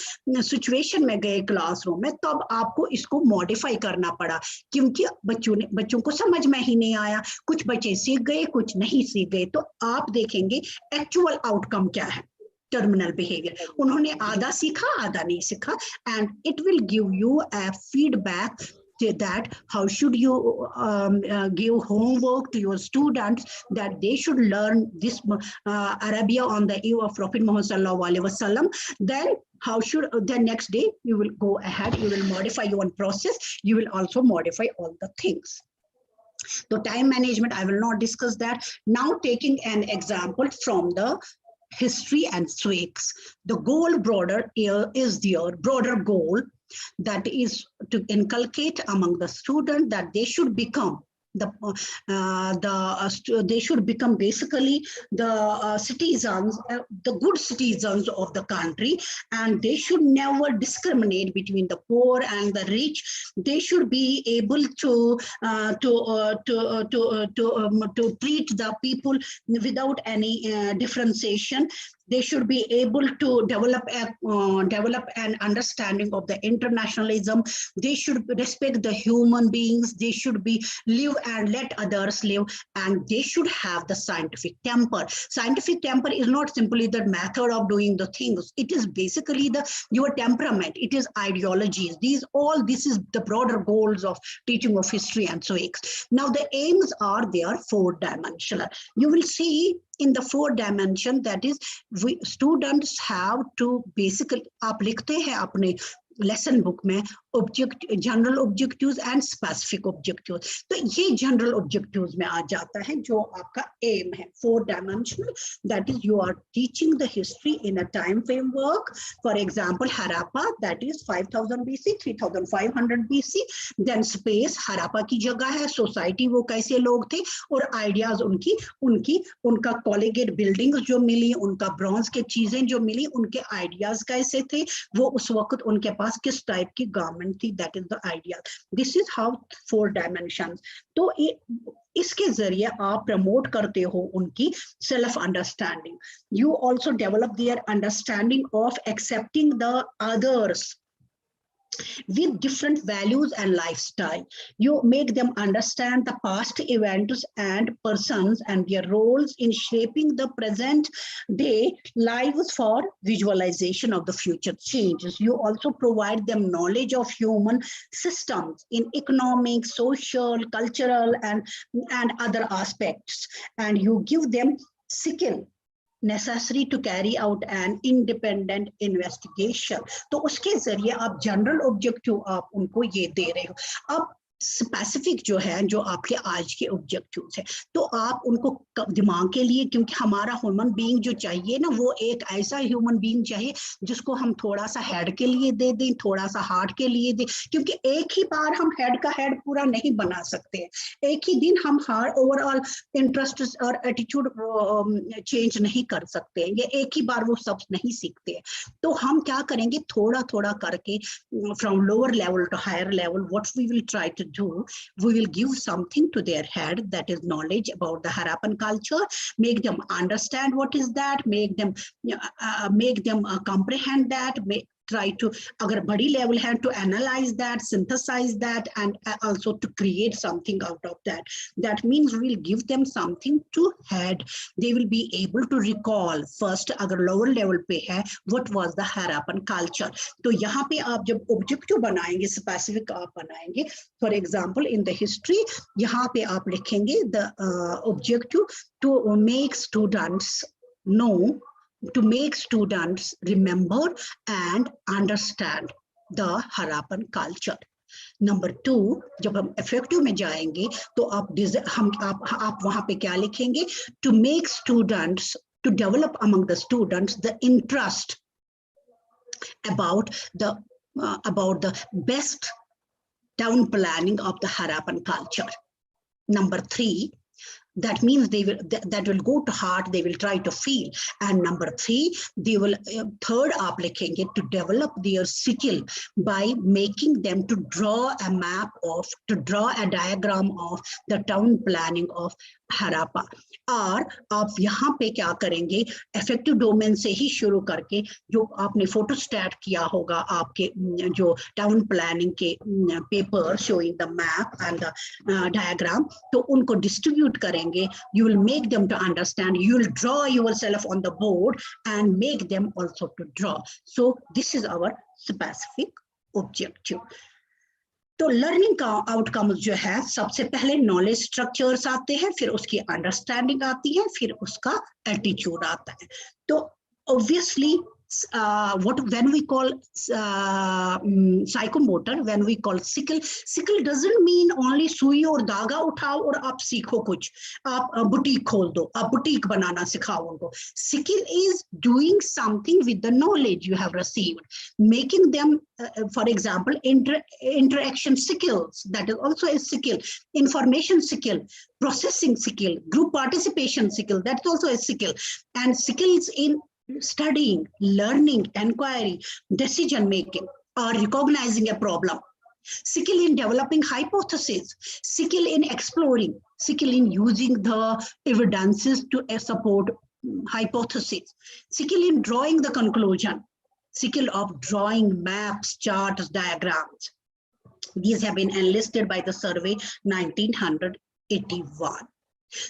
सिचुएशन में गए क्लासरूम में, तब आपको इसको मॉडिफाई करना पड़ा, क्योंकि बच्चों को समझ में ही नहीं आया. कुछ बच्चे सीख गए, कुछ नहीं सीख गए. तो आप देखेंगे एक्चुअल आउटकम क्या है. terminal behavior. उन्होंने आधा सीखा, आधा नहीं सीखा, and it will give you a feedback that how should you give homework to your students that they should learn this Arabia on the eve of Prophet Muhammad sallallahu alaihi wasallam. Then how should the next day you will go ahead, you will modify your process, you will also modify all the things. So time management, I will not discuss that. Now taking an example from the history and civics, the goal broader is their broader goal, that is to inculcate among the student that they should become they should become basically the citizens, the good citizens of the country, and they should never discriminate between the poor and the rich. They should be able to treat the people without any differentiation. They should be able to develop an understanding of the internationalism. They should respect the human beings. They should be live and let others live, and they should have the scientific temper. Scientific temper is not simply the method of doing the things. It is basically your temperament. It is ideologies. This is the broader goals of teaching of history and civics. Now the aims are there 4-dimensional. You will see in the 4 dimension, that is, students have to basically, आप लिखते हैं अपने lesson book में general objectives and specific objectives. तो ये general objectives में आ जाता है जो आपका एम है 4 dimensional, that is you are teaching the history in a time framework. For example Harappa, that is 5000 BC 3500 BC. Then space, Harappa की जगह है, सोसाइटी वो कैसे लोग थे, और आइडियाज उनका कॉलेगेट बिल्डिंग्स जो मिली, उनका ब्रॉन्ज के चीजें जो मिली, उनके आइडियाज कैसे थे, वो उस वक्त उनके पास किस टाइप की गारमेंट थी. That is the idea. This is how 4 dimensions. तो इसके जरिए आप प्रमोट करते हो उनकी self understanding. You also develop their understanding of accepting the others with different values and lifestyle. You make them understand the past events and persons and their roles in shaping the present day lives for visualization of the future changes. You also provide them knowledge of human systems in economic, social, cultural, and other aspects, and you give them skill necessary to carry out an independent investigation. तो उसके जरिए आप general objective आप उनको ये दे रहे हो. अब स्पेसिफिक जो है, जो आपके आज के ऑब्जेक्टिव्स है, तो आप उनको दिमाग के लिए, क्योंकि हमारा ह्यूमन बीइंग जो चाहिए ना, वो एक ऐसा ह्यूमन बीइंग चाहिए जिसको हम थोड़ा सा हेड के लिए दे दें, थोड़ा सा हार्ट के लिए दें, क्योंकि एक ही बार हम हेड का हेड पूरा नहीं बना सकते हैं. एक ही दिन हम ओवरऑल इंटरेस्ट और एटीट्यूड चेंज नहीं कर सकते हैं. ये एक ही बार वो सब नहीं सीखते हैं. तो हम क्या करेंगे, थोड़ा थोड़ा करके from lower level to higher level, what we will try to do, we will give something to their head, that is knowledge about the Harappan culture, make them understand what is that, make them comprehend that, try to, agar badi level hai, to analyze that, synthesize that, and also to create something out of that. That means we will give them something to head. They will be able to recall first, agar lower level pe hai, what was the Harappan culture. तो यहाँ पे आप जब objective बनाएंगे, specific आप बनाएंगे, for example in the history, यहाँ पे आप लिखेंगे the objective to make students know, to make students remember and understand the Harappan culture. Number 2, जब हम इफेक्टिव में जाएंगे तो आप वहां पे क्या लिखेंगे, to make students, to develop among the students the interest about the best town planning of the Harappan culture. Number 3, that means that will go to heart, they will try to feel. And number 3, they will third आप लिखेंगे to develop their skill by making them to draw a diagram of the town planning of हरापा। और आप यहाँ पे क्या करेंगे, affective domain से ही शुरू करके जो आपने फोटोस्टैट किया होगा आपके जो टाउन प्लानिंग के paper showing the map and the diagram, तो उनको डिस्ट्रीब्यूट करेंगे. You will make them to understand, you will draw yourself on the board and make them also to draw. So this is our specific objective. तो learning का outcomes जो है, सबसे पहले knowledge structures आते हैं, फिर उसकी अंडरस्टैंडिंग आती है, फिर उसका एटीट्यूड आता है. तो obviously what when we call psychomotor, when we call sickle doesn't mean only सुई और धागा उठाओ और आप सीखो कुछ, आप बुटीक खोल दो, आप बुटीक बनाना सिखाओ उनको. Sickle is doing something with the knowledge you have received, making them for example interaction skills, that is also a skill. Information skill, processing skill, group participation skill, that's also a skill. And skills in studying, learning, inquiry, decision making, or recognizing a problem. Skill in developing hypotheses, skill in exploring, skill in using the evidences to support hypotheses, skill in drawing the conclusion, skill of drawing maps, charts, diagrams. These have been enlisted by the survey 1981.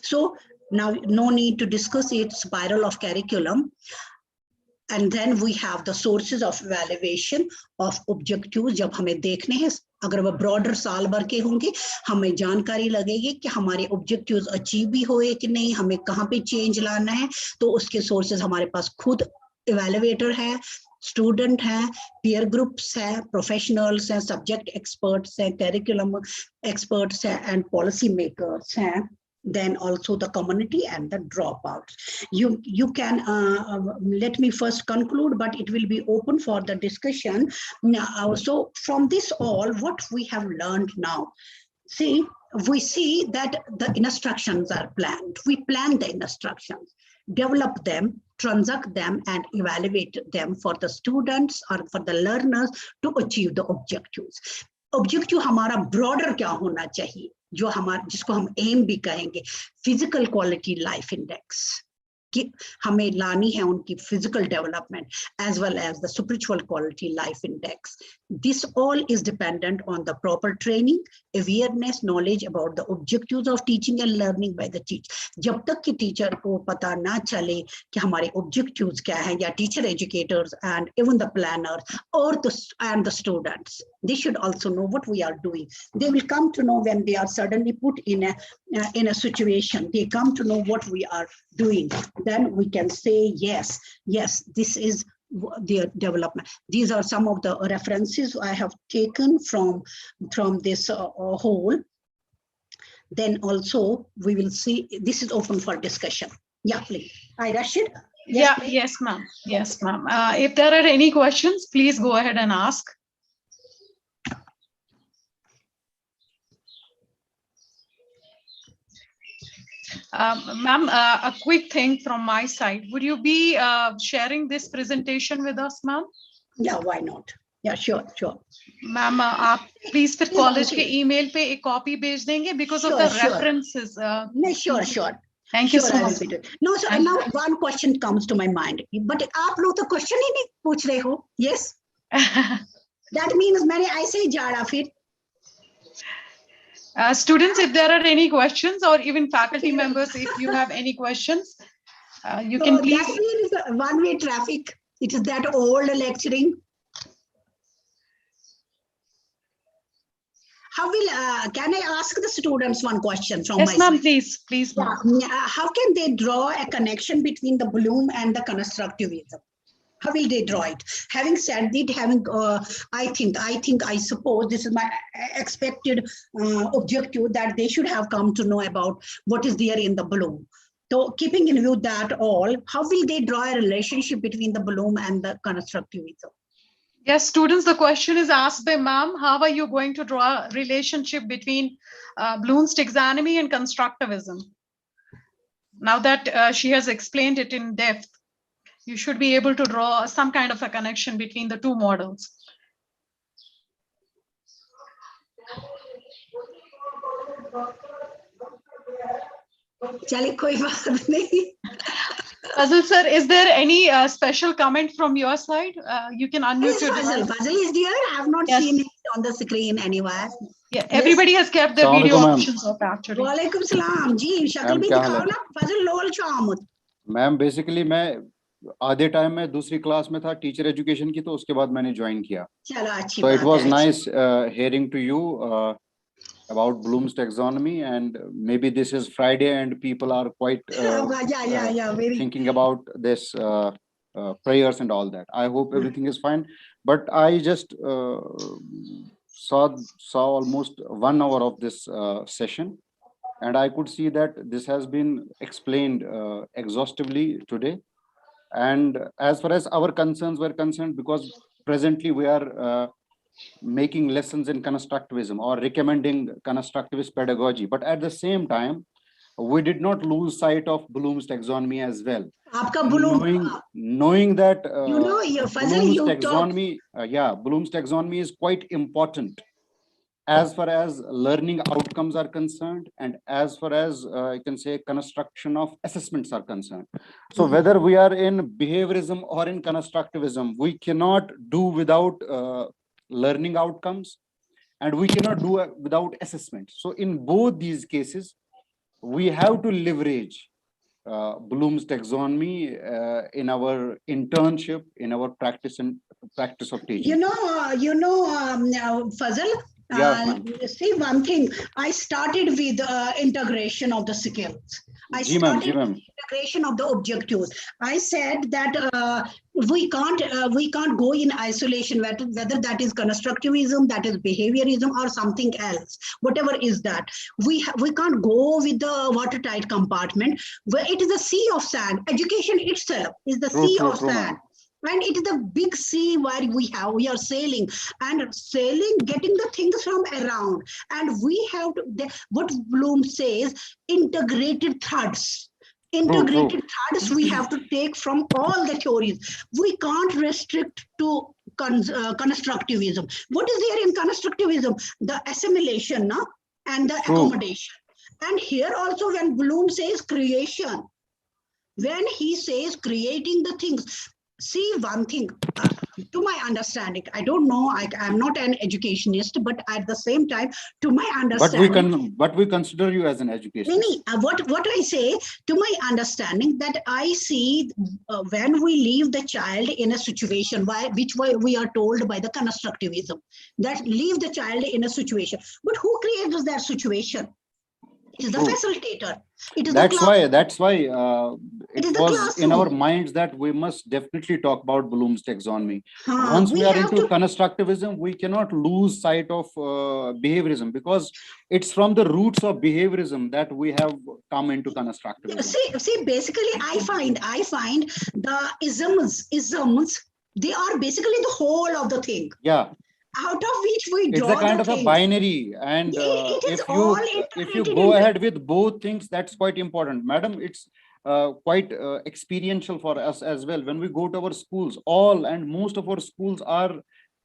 So now no need to discuss it, spiral of curriculum. And then we have the sources of evaluation of objectives. जब हमें देखने हैं, अगर वह broader साल भर के होंगे, हमें जानकारी लगेगी कि हमारे objectives achieve भी हुए कि नहीं, हमें कहाँ पे change लाना है. तो उसके sources हमारे पास खुद evaluator है, student है, peer groups है, professionals हैं, subject experts हैं, curriculum experts हैं, and policy makers हैं. Then also the community and the dropouts. You can let me first conclude, but it will be open for the discussion. Now, so from this all, what we have learned now, we see that the instructions are planned. We plan the instructions, develop them, transact them, and evaluate them for the students or for the learners to achieve the objectives. Objective हमारा broader क्या होना चाहिए, जो हमारा जिसको हम M भी कहेंगे, फिजिकल क्वालिटी लाइफ इंडेक्स, कि हमें लानी है उनकी physical development as well as the spiritual quality life index. This all is dependent on the proper training, awareness, knowledge about the objectives of teaching and learning by the teacher. जब तक कि teacher को पता ना चले कि हमारे objectives क्या हैं, या teacher educators and even the planners or the students, they should also know what we are doing. They will come to know when they are suddenly put in a situation. They come to know what we are doing. Then we can say yes, this is their development. These are some of the references I have taken from this whole. Then also we will see, this is open for discussion. Yeah, please. Hi, Rashid. Yes, yeah, yes, ma'am. Yes, ma'am. If there are any questions, please go ahead and ask. Ma'am, a quick thing from my side. Would you be sharing this presentation with us, ma'am? Yeah, why not? Yeah, sure. Ma'am, आप please फिर college के email पे एक copy भेज देंगे because of the references. Sure. Thank you so much. No, so now one question comes to my mind. But आप लोग तो question ही नहीं पूछ रहे हो. Yes. That means मैंने ऐसे ही जाड़ा फिर. Students, if there are any questions, or even faculty members, if you have any questions, you can please. That means one-way traffic. It is that old lecturing. How will, can I ask the students one question from my side? Yes, ma'am, please. Yeah. How can they draw a connection between the Bloom and the constructivism? How will they draw it? Having said that, I suppose this is my expected objective, that they should have come to know about what is there in the Bloom. So keeping in view that all, how will they draw a relationship between the Bloom and the constructivism? Yes, students, the question is asked by ma'am, how are you going to draw a relationship between Bloom's taxonomy and constructivism? Now that she has explained it in depth, you should be able to draw some kind of a connection between the two models. चलिए कोई बात नहीं. Fazal sir, is there any special comment from your side? You can unmute Yes, your Fazal. device. Fazal is there. I have not Yes. seen it on the screen anywhere. Yeah, everybody has kept their video options off actually. वालेकुम सलाम जी. शक्ल भी दिखाओ ना. Fazal लोल शामत. Ma'am basically मैं आधे time में दूसरी क्लास में था टीचर एजुकेशन की, तो उसके बाद मैंने ज्वाइन किया. चलो अच्छी So बात it was है. nice hearing to you about Bloom's taxonomy, and maybe this is Friday and people are quite yeah, very. thinking about this prayers and all that. I hope everything is fine. But I just saw almost 1 hour of this session, and I could see that this has been explained exhaustively today. And as far as our concerns were concerned, because presently we are making lessons in constructivism or recommending constructivist pedagogy, but at the same time, we did not lose sight of Bloom's taxonomy as well. आपका Bloom, knowing that you know, Fazal, Bloom's you taxonomy, Bloom's taxonomy is quite important as far as learning outcomes are concerned, and as far as I can say construction of assessments are concerned. So whether we are in behaviorism or in constructivism, we cannot do without learning outcomes, and we cannot do without assessment. So in both these cases, we have to leverage Bloom's taxonomy in our internship, in our practice of teaching. Fazal, see one thing, I started with integration of the skills. I started with integration of the objectives. I said that we can't go in isolation, whether that is constructivism, that is behaviorism, or something else, whatever is that. We can't go with the watertight compartment where it is a sea of sand. Education itself is the sea of sand. And it is the big sea where we are sailing, getting the things from around. And we have to, what Bloom says, integrated threads. Integrated threads we have to take from all the theories. We can't restrict to constructivism. What is there in constructivism? The assimilation and the accommodation. And here also when Bloom says creation, when he says creating the things, see one thing, to my understanding, I don't know, I'm not an educationist, but at the same time, to my understanding. But we consider you as an educationist. What I say, to my understanding, that I see when we leave the child in a situation which we are told by the constructivism, that leave the child in a situation. But who creates that situation? It is the facilitator. It is that's why it was in our minds that we must definitely talk about Bloom's taxonomy. Once we are into constructivism, we cannot lose sight of behaviorism, because it's from the roots of behaviorism that we have come into constructivism. See, basically, I find the isms, they are basically the whole of the thing. Yeah. Out of which we draw it's a kind of things. a binary, and if you go ahead with both things, that's quite important, madam. It's quite experiential for us as well. When we go to our schools, all and most of our schools are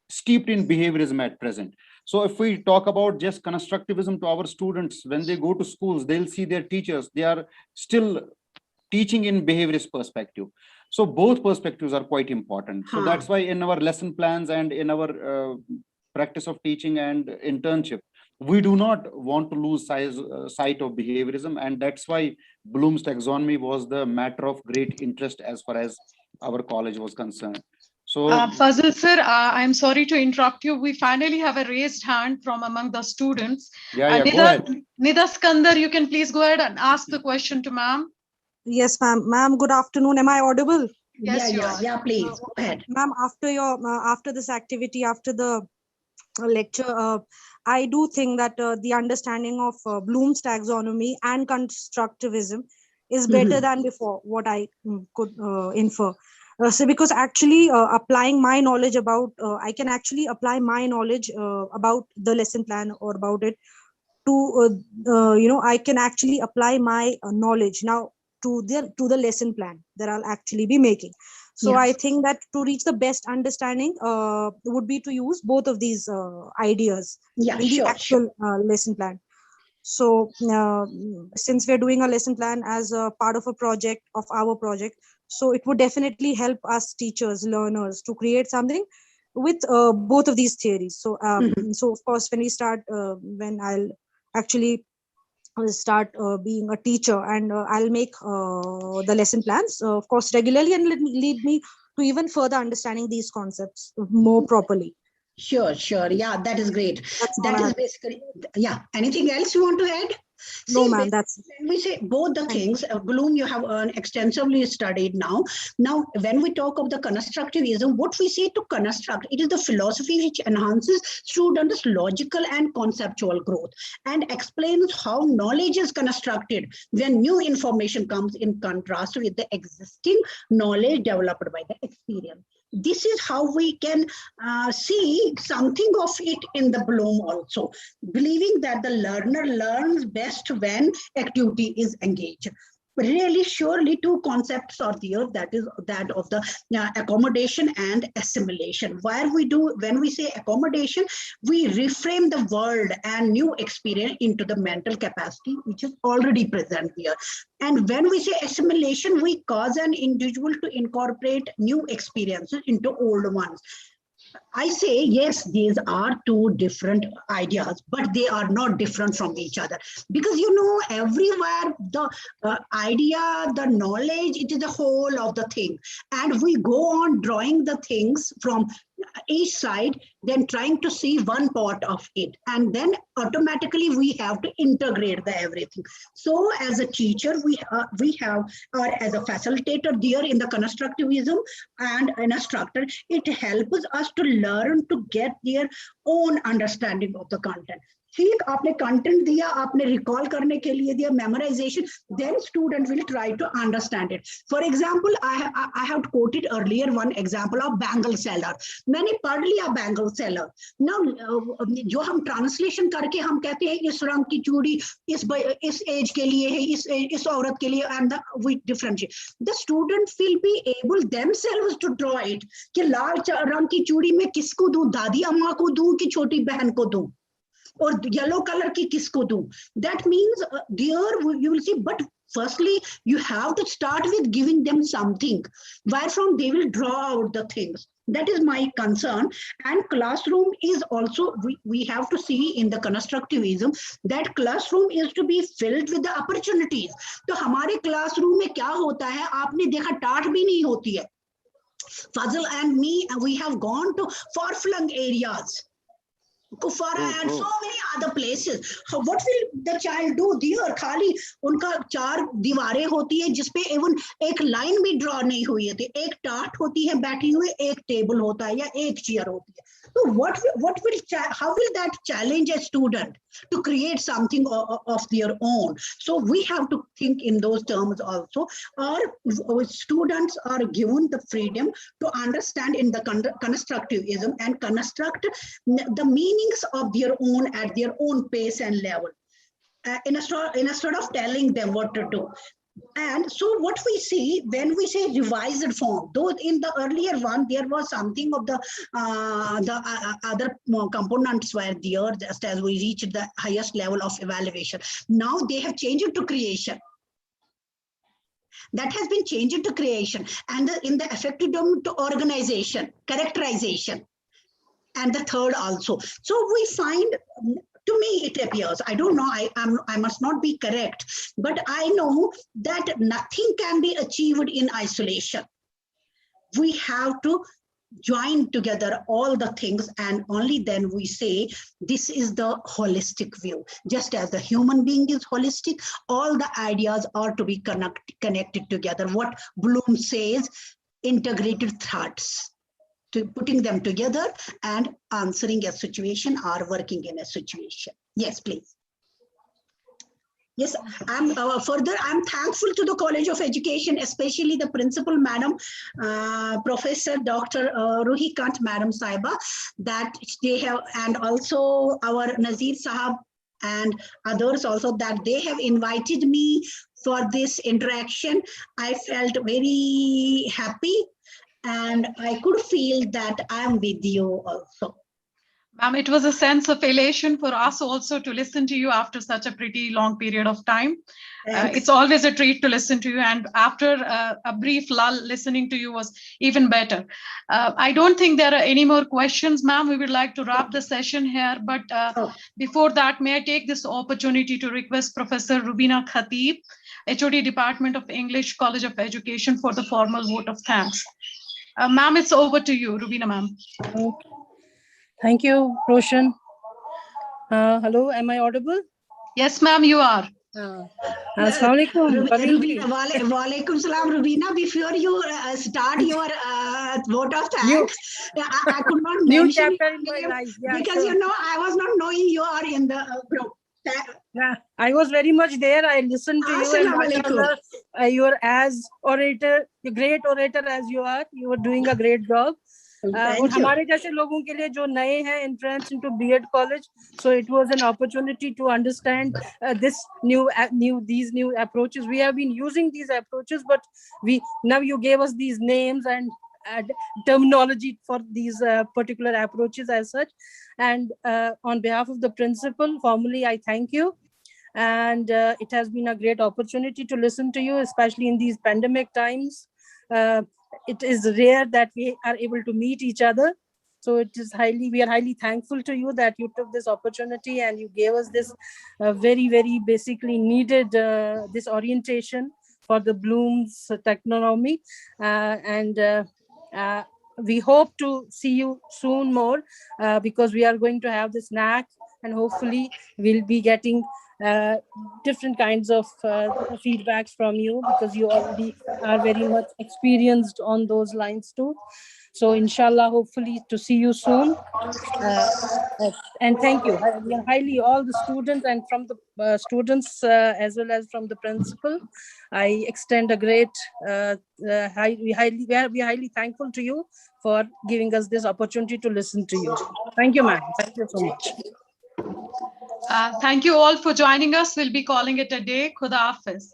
steeped in behaviorism at present. So if we talk about just constructivism to our students, when they go to schools, they'll see their teachers, they are still teaching in behaviorist perspective. So both perspectives are quite important. So that's why in our lesson plans and in our practice of teaching and internship, we do not want to lose sight of behaviorism. And that's why Bloom's taxonomy was the matter of great interest as far as our college was concerned. So Fazal sir, I'm sorry to interrupt you. We finally have a raised hand from among the students. Go ahead. Nida Skandar, you can please go ahead and ask the question to ma'am. Yes, ma'am. Ma'am, good afternoon. Am I audible? Yes, yeah, please go ahead. Ma'am, after this activity, after the lecture, I do think that the understanding of Bloom's taxonomy and constructivism is better than before, what I could infer. So because actually applying my knowledge about, I can actually apply my knowledge about the lesson plan or about it to, I can actually apply my knowledge now to the lesson plan that I'll actually be making. So I think that to reach the best understanding would be to use both of these ideas in the actual lesson plan. So since we're doing a lesson plan as a part of a project of our project, so it would definitely help us teachers, learners to create something with both of these theories. So so of course when we start, when I'll actually start being a teacher, and I'll make the lesson plans, of course, regularly, and lead me to even further understanding these concepts more properly. Sure. Yeah, that is great. That's That is basically, yeah. Anything else you want to add? No, ma'am, that's it. When we say both the things, Bloom, you have extensively studied now. Now, when we talk of the constructivism, what we say to construct, it is the philosophy which enhances students' logical and conceptual growth and explains how knowledge is constructed when new information comes in contrast with the existing knowledge developed by the experience. This is how we can see something of it in the Bloom also, believing that the learner learns best when activity is engaged. Really, surely two concepts are there, that is that of the accommodation and assimilation. When we say accommodation, we reframe the world and new experience into the mental capacity which is already present there. And when we say assimilation, we cause an individual to incorporate new experiences into old ones. I say, yes, these are two different ideas, but they are not different from each other. Because, everywhere the idea, the knowledge, it is the whole of the thing. And we go on drawing the things from each side, then trying to see one part of it. And then automatically we have to integrate the everything. So as a teacher, we have, or as a facilitator there in the constructivism and an instructor, it helps us to learn to get their own understanding of the content. ठीक, आपने content दिया, आपने recall करने के लिए दिया, memorization, then student will try to understand it. For example, I have quoted earlier one example of bangle seller. मैंने पढ़ लिया bangle seller. Now जो हम translation करके हम कहते हैं इस रंग की चूड़ी इस एज के लिए है, इस औरत के लिए, and we differentiate. The student will be able themselves to draw it कि लाल रंग की चूड़ी में किसको दूं, दादी अम्मा को दूं कि छोटी बहन को दूं, or yellow color ki kisko do. That means there you will see, but firstly you have to start with giving them something where from they will draw out the things. That is my concern. And classroom is also, we have to see in the constructivism that classroom is to be filled with the opportunities. तो हमारे classroom में क्या होता है, आपने देखा टाट भी नहीं होती है. Fazil and me, we have gone to far-flung areas, Kufara and so many other places. What will the child do there? खाली उनका चार दीवारें होती है जिसपे even एक लाइन भी ड्रॉ नहीं हुई है, एक टाट होती है बैठी हुई, एक टेबल होता है या एक चेयर होती है. So how will that challenge a student to create something of their own? So we have to think in those terms also. Our students are given the freedom to understand in the constructivism and construct the meanings of their own at their own pace and level, instead of telling them what to do. And so what we see when we say revised form, though in the earlier one there was something of the other components were there just as we reached the highest level of evaluation. Now they have changed it to creation. That has been changed to creation, and in the effective domain to organization, characterization, and the third also. So we find, to me it appears, I don't know, I must not be correct, but I know that nothing can be achieved in isolation. We have to join together all the things, and only then we say this is the holistic view. Just as the human being is holistic, all the ideas are to be connected together. What Bloom says, integrated thoughts, to putting them together and answering a situation or working in a situation. Yes, please. Yes, I'm thankful to the College of Education, especially the principal, Madam Professor Dr. Ruhi Kant, Madam Saiba, that they have, and also our Nazir Sahab and others also, that they have invited me for this interaction. I felt very happy, and I could feel that I am with you also. Ma'am, it was a sense of elation for us also to listen to you after such a pretty long period of time. It's always a treat to listen to you, and after a brief lull, listening to you was even better. I don't think there are any more questions, ma'am. We would like to wrap the session here, but before that, may I take this opportunity to request Professor Rubina Khatib, HOD Department of English, College of Education, for the formal vote of thanks. Ma'am, it's over to you, Rubina, ma'am. Thank you, Roshan. Hello, am I audible? Yes, ma'am, you are. Assalamualaikum. Walaikum salam, Rubina. Before you start your vote of thanks, I could not mention new chapter in my life. Yeah, because sure. I was not knowing you are in the group. Yeah, I was very much there. I listened to you, and you are as orator, a great orator as you are. You were doing a great job. और हमारे जैसे लोगों के लिए जो नए हैं entrance into B.Ed college, so it was an opportunity to understand these new approaches. We have been using these approaches, but now you gave us these names and terminology for these particular approaches as such. And on behalf of the principal, formally I thank you. And it has been a great opportunity to listen to you, especially in these pandemic times. It is rare that we are able to meet each other. So we are highly thankful to you that you took this opportunity and you gave us this very, very basically needed this orientation for the Bloom's taxonomy. We hope to see you soon more because we are going to have this NAC, and hopefully we'll be getting different kinds of feedbacks from you, because you already are very much experienced on those lines too. So inshallah, hopefully to see you soon. And thank you. We are highly, all the students, and from the students as well as from the principal, I extend a great, we are highly thankful to you for giving us this opportunity to listen to you. Thank you, ma'am. Thank you so much. Thank you all for joining us. We'll be calling it a day. Khuda Hafiz.